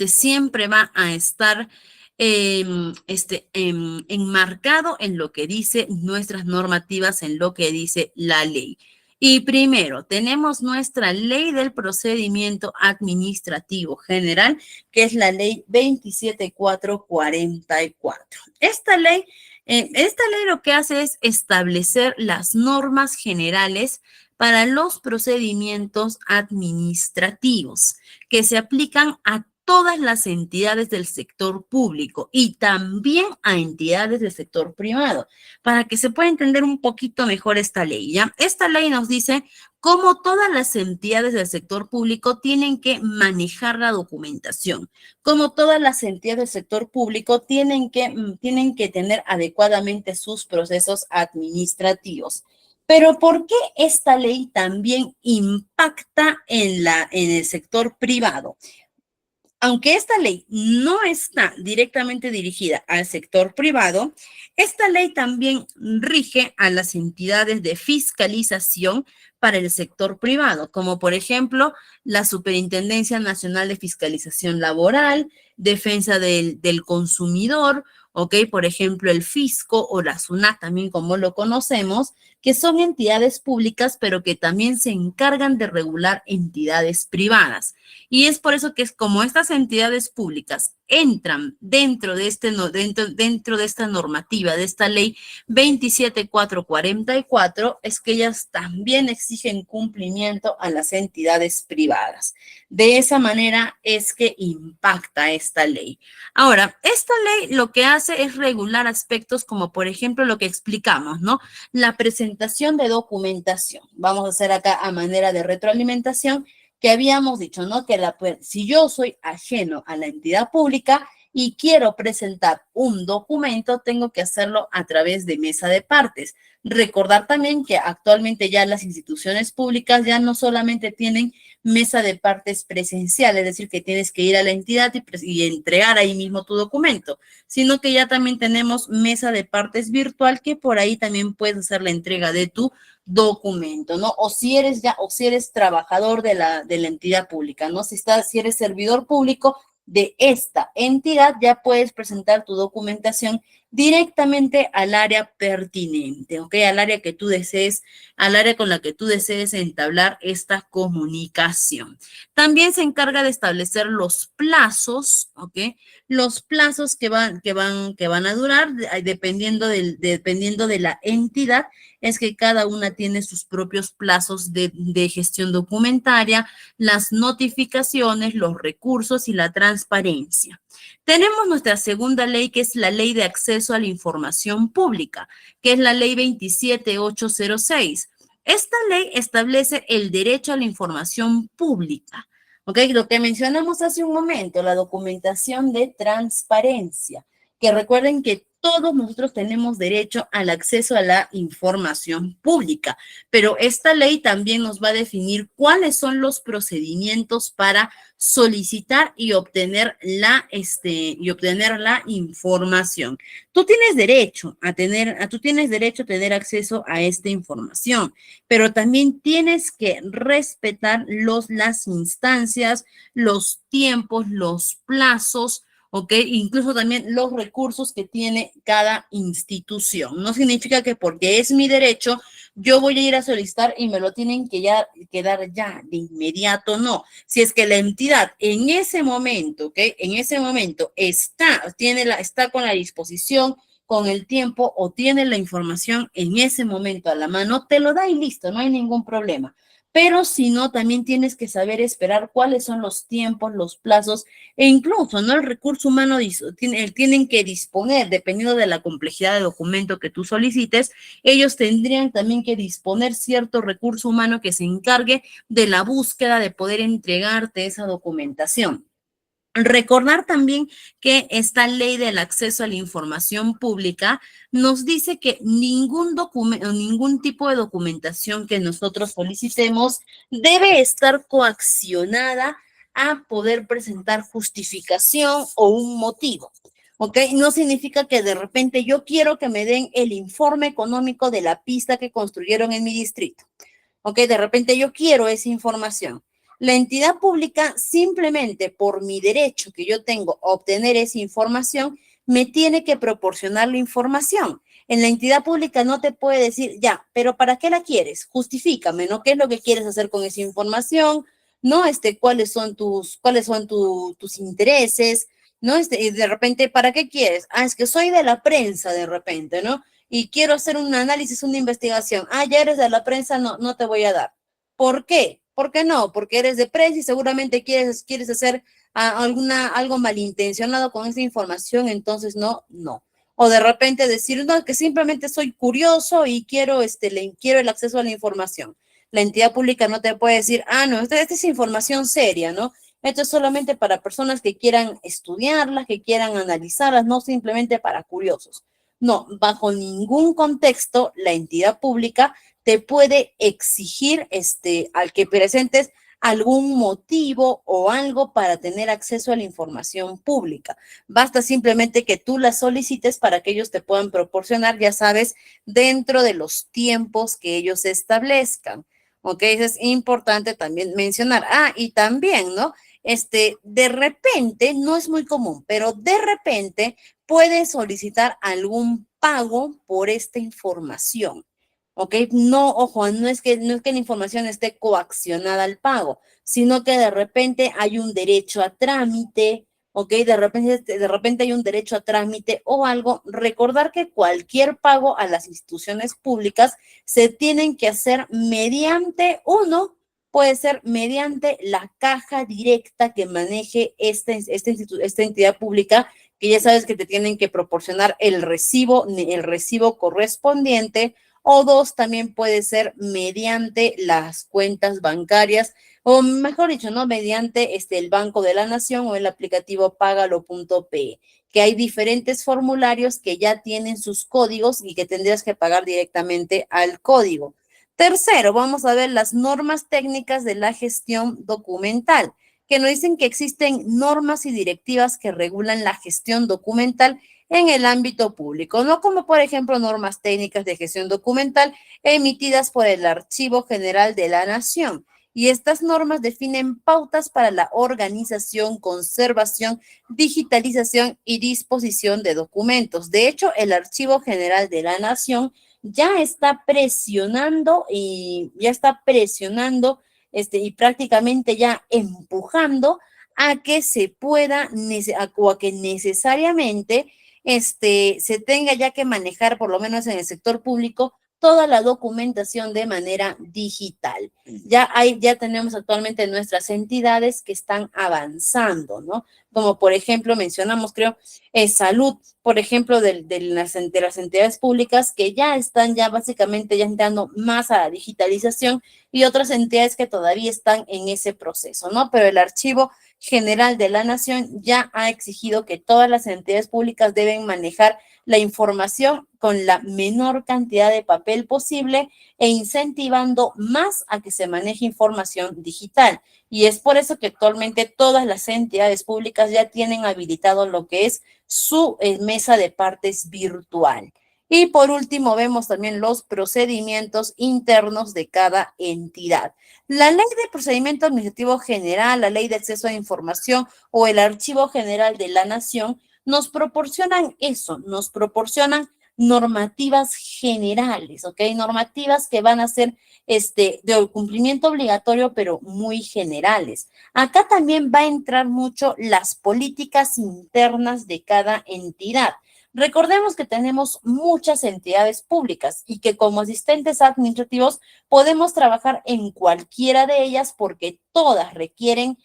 S1: siempre va a estar enmarcado en lo que dice nuestras normativas, en lo que dice la ley. Y primero, tenemos nuestra ley del procedimiento administrativo general, que es la ley 27444. Esta ley lo que hace es establecer las normas generales para los procedimientos administrativos que se aplican a todas las entidades del sector público y también a entidades del sector privado, para que se pueda entender un poquito mejor esta ley, ¿ya? Esta ley nos dice cómo todas las entidades del sector público tienen que manejar la documentación, cómo todas las entidades del sector público tienen que tener adecuadamente sus procesos administrativos. Pero ¿por qué esta ley también impacta en el sector privado? Aunque esta ley no está directamente dirigida al sector privado, esta ley también rige a las entidades de fiscalización para el sector privado, como por ejemplo la Superintendencia Nacional de Fiscalización Laboral, Defensa del Consumidor, ¿ok? Por ejemplo, el Fisco o la SUNAT, también como lo conocemos, que son entidades públicas, pero que también se encargan de regular entidades privadas. Y es por eso que es como estas entidades públicas entran dentro de, dentro de esta normativa, de esta ley 27444, es que ellas también exigen cumplimiento a las entidades privadas. De esa manera es que impacta esta ley. Ahora, esta ley lo que hace es regular aspectos como, por ejemplo, lo que explicamos, ¿no? La presentación de documentación. Vamos a hacer acá a manera de retroalimentación que habíamos dicho, ¿no? Que si yo soy ajeno a la entidad pública y quiero presentar un documento, tengo que hacerlo a través de mesa de partes. Recordar también que actualmente ya las instituciones públicas ya no solamente tienen mesa de partes presencial, es decir, que tienes que ir a la entidad y entregar ahí mismo tu documento, sino que ya también tenemos mesa de partes virtual, que por ahí también puedes hacer la entrega de tu documento, ¿no? O si eres trabajador de la entidad pública, ¿no? Si eres servidor público de esta entidad, ya puedes presentar tu documentación directamente al área pertinente, ¿ok? Al área que tú desees, al área con la que tú desees entablar esta comunicación. También se encarga de establecer los plazos, ¿ok? Los plazos que van a durar, dependiendo de la entidad, es que cada una tiene sus propios plazos de gestión documentaria, las notificaciones, los recursos y la transparencia. Tenemos nuestra segunda ley, que es la Ley de Acceso a la Información Pública, que es la Ley 27806. Esta ley establece el derecho a la información pública. ¿Ok? Lo que mencionamos hace un momento, la documentación de transparencia, que recuerden que todos nosotros tenemos derecho al acceso a la información pública, pero esta ley también nos va a definir cuáles son los procedimientos para solicitar y obtener la información. Tú tienes derecho a tener acceso a esta información, pero también tienes que respetar las instancias, los tiempos, los plazos, ¿ok? Incluso también los recursos que tiene cada institución. No significa que porque es mi derecho, yo voy a ir a solicitar y me lo tienen que dar ya de inmediato, no. Si es que la entidad en ese momento, ¿ok? En ese momento está con la disposición, con el tiempo o tiene la información en ese momento a la mano, te lo da y listo, no hay ningún problema. Pero si no, también tienes que saber esperar cuáles son los tiempos, los plazos e incluso, ¿no? El recurso humano tienen que disponer, dependiendo de la complejidad de documento que tú solicites, ellos tendrían también que disponer cierto recurso humano que se encargue de la búsqueda de poder entregarte esa documentación. Recordar también que esta ley del acceso a la información pública nos dice que ningún documento, ningún tipo de documentación que nosotros solicitemos debe estar coaccionada a poder presentar justificación o un motivo. ¿Ok? No significa que de repente yo quiero que me den el informe económico de la pista que construyeron en mi distrito. ¿Ok? De repente yo quiero esa información. La entidad pública, simplemente por mi derecho que yo tengo a obtener esa información, me tiene que proporcionar la información. En la entidad pública no te puede decir, ya, pero ¿para qué la quieres? Justifícame, ¿no? ¿Qué es lo que quieres hacer con esa información? ¿No? ¿Cuáles son tus intereses? ¿No? Y de repente, ¿para qué quieres? Ah, es que soy de la prensa de repente, ¿no? Y quiero hacer un análisis, una investigación. Ah, ya eres de la prensa, no, no te voy a dar. ¿Por qué? ¿Por qué no? Porque eres de prensa y seguramente quieres hacer algo malintencionado con esa información, entonces no, no. O de repente decir, no, que simplemente soy curioso y quiero el acceso a la información. La entidad pública no te puede decir, ah, no, esta es información seria, ¿no? Esto es solamente para personas que quieran estudiarlas, que quieran analizarlas, no simplemente para curiosos. No, bajo ningún contexto la entidad pública te puede exigir al que presentes algún motivo o algo para tener acceso a la información pública. Basta simplemente que tú la solicites para que ellos te puedan proporcionar, ya sabes, dentro de los tiempos que ellos establezcan. ¿Ok? Eso es importante también mencionar. Ah, y también, ¿no? De repente, no es muy común, pero de repente puedes solicitar algún pago por esta información. ¿Ok? No, ojo, no es que la información esté coaccionada al pago, sino que de repente hay un derecho a trámite, ¿ok? De repente hay un derecho a trámite o algo. Recordar que cualquier pago a las instituciones públicas se tienen que hacer mediante puede ser mediante la caja directa que maneje esta entidad pública, que ya sabes que te tienen que proporcionar el recibo correspondiente, o dos, también puede ser mediante las cuentas bancarias, o mejor dicho, ¿no? Mediante el Banco de la Nación o el aplicativo Págalo.pe, que hay diferentes formularios que ya tienen sus códigos y que tendrías que pagar directamente al código. Tercero, vamos a ver las normas técnicas de la gestión documental, que nos dicen que existen normas y directivas que regulan la gestión documental en el ámbito público, no como por ejemplo normas técnicas de gestión documental emitidas por el Archivo General de la Nación. Y estas normas definen pautas para la organización, conservación, digitalización y disposición de documentos. De hecho, el Archivo General de la Nación ya está presionando y prácticamente ya empujando a que se pueda o a que necesariamente se tenga ya que manejar, por lo menos en el sector público, toda la documentación de manera digital. Ya tenemos actualmente nuestras entidades que están avanzando, ¿no? Como por ejemplo mencionamos, creo, salud, por ejemplo, de las entidades públicas que ya básicamente ya entrando más a la digitalización, y otras entidades que todavía están en ese proceso, ¿no? Pero el Archivo General de la Nación ya ha exigido que todas las entidades públicas deben manejar la información con la menor cantidad de papel posible e incentivando más a que se maneje información digital. Y es por eso que actualmente todas las entidades públicas ya tienen habilitado lo que es su mesa de partes virtual. Y por último, vemos también los procedimientos internos de cada entidad. La Ley de Procedimiento Administrativo General, la Ley de Acceso a Información o el Archivo General de la Nación nos proporcionan eso, nos proporcionan normativas generales, ¿ok? Normativas que van a ser de cumplimiento obligatorio, pero muy generales. Acá también va a entrar mucho las políticas internas de cada entidad. Recordemos que tenemos muchas entidades públicas y que como asistentes administrativos podemos trabajar en cualquiera de ellas porque todas requieren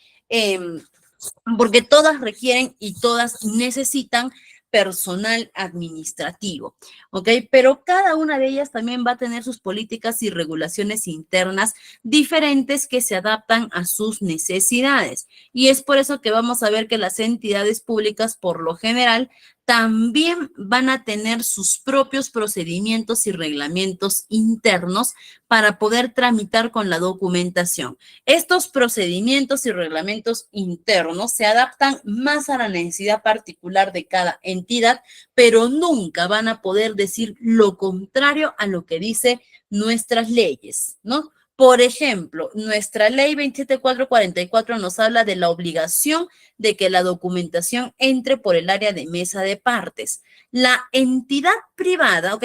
S1: y todas necesitan personal administrativo, ¿ok? Pero cada una de ellas también va a tener sus políticas y regulaciones internas diferentes que se adaptan a sus necesidades. Y es por eso que vamos a ver que las entidades públicas, por lo general, también van a tener sus propios procedimientos y reglamentos internos para poder tramitar con la documentación. Estos procedimientos y reglamentos internos se adaptan más a la necesidad particular de cada entidad, pero nunca van a poder decir lo contrario a lo que dice nuestras leyes, ¿no? Por ejemplo, nuestra ley 27444 nos habla de la obligación de que la documentación entre por el área de mesa de partes. La entidad privada,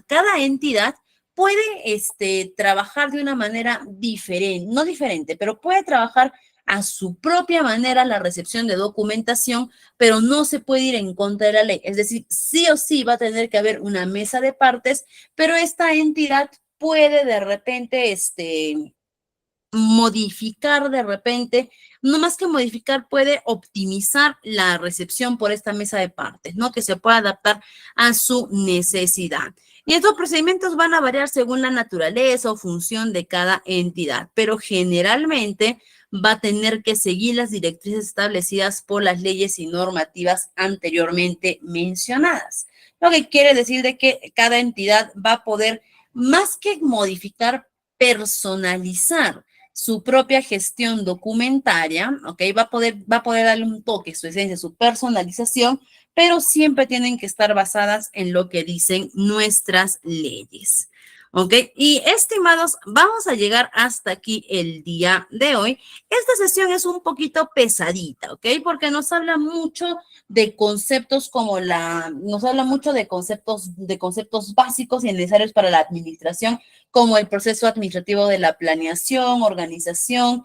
S1: cada entidad puede trabajar de una manera diferente, no diferente, pero puede trabajar a su propia manera la recepción de documentación, pero no se puede ir en contra de la ley. Es decir, sí o sí va a tener que haber una mesa de partes, pero esta entidad puede de repente modificar de repente, no más que modificar, puede optimizar la recepción por esta mesa de partes, ¿no? Que se pueda adaptar a su necesidad. Y estos procedimientos van a variar según la naturaleza o función de cada entidad, pero generalmente va a tener que seguir las directrices establecidas por las leyes y normativas anteriormente mencionadas. Lo que quiere decir de que cada entidad va a poder, más que modificar, personalizar su propia gestión documentaria, ¿ok? Va a poder darle un toque, su esencia, su personalización, pero siempre tienen que estar basadas en lo que dicen nuestras leyes. ¿Ok? Y estimados, vamos a llegar hasta aquí el día de hoy. Esta sesión es un poquito pesadita, ¿ok? Porque nos habla mucho de conceptos nos habla mucho de conceptos básicos y necesarios para la administración, como el proceso administrativo de la planeación, organización,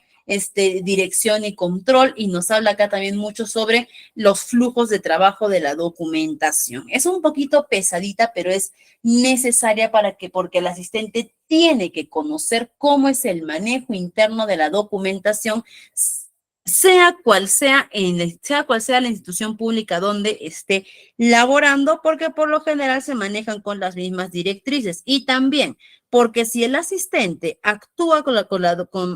S1: dirección y control, y nos habla acá también mucho sobre los flujos de trabajo de la documentación. Es un poquito pesadita, pero es necesaria porque el asistente tiene que conocer cómo es el manejo interno de la documentación, sea cual sea la institución pública donde esté laborando, porque por lo general se manejan con las mismas directrices. Y también porque si el asistente actúa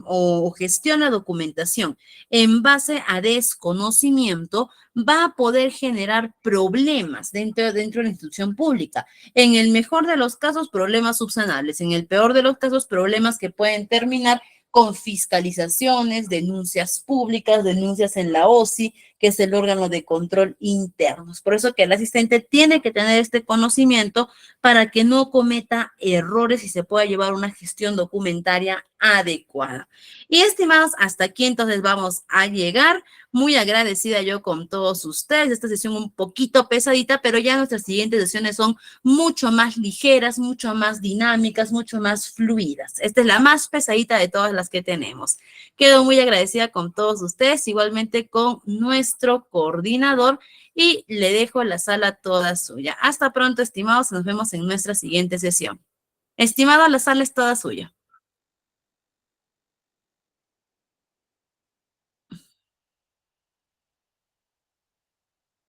S1: o gestiona documentación en base a desconocimiento, va a poder generar problemas dentro de la institución pública. En el mejor de los casos, problemas subsanables. En el peor de los casos, problemas que pueden terminar con fiscalizaciones, denuncias públicas, denuncias en la OSI, que es el órgano de control interno. Por eso que el asistente tiene que tener este conocimiento para que no cometa errores y se pueda llevar una gestión documentaria adecuada. Y estimados, hasta aquí entonces vamos a llegar. Muy agradecida yo con todos ustedes. Esta sesión un poquito pesadita, pero ya nuestras siguientes sesiones son mucho más ligeras, mucho más dinámicas, mucho más fluidas. Esta es la más pesadita de todas las que tenemos. Quedo muy agradecida con todos ustedes, igualmente con nuestro coordinador, y le dejo la sala toda suya. Hasta pronto, estimados. Nos vemos en nuestra siguiente sesión. Estimado, la sala es toda suya.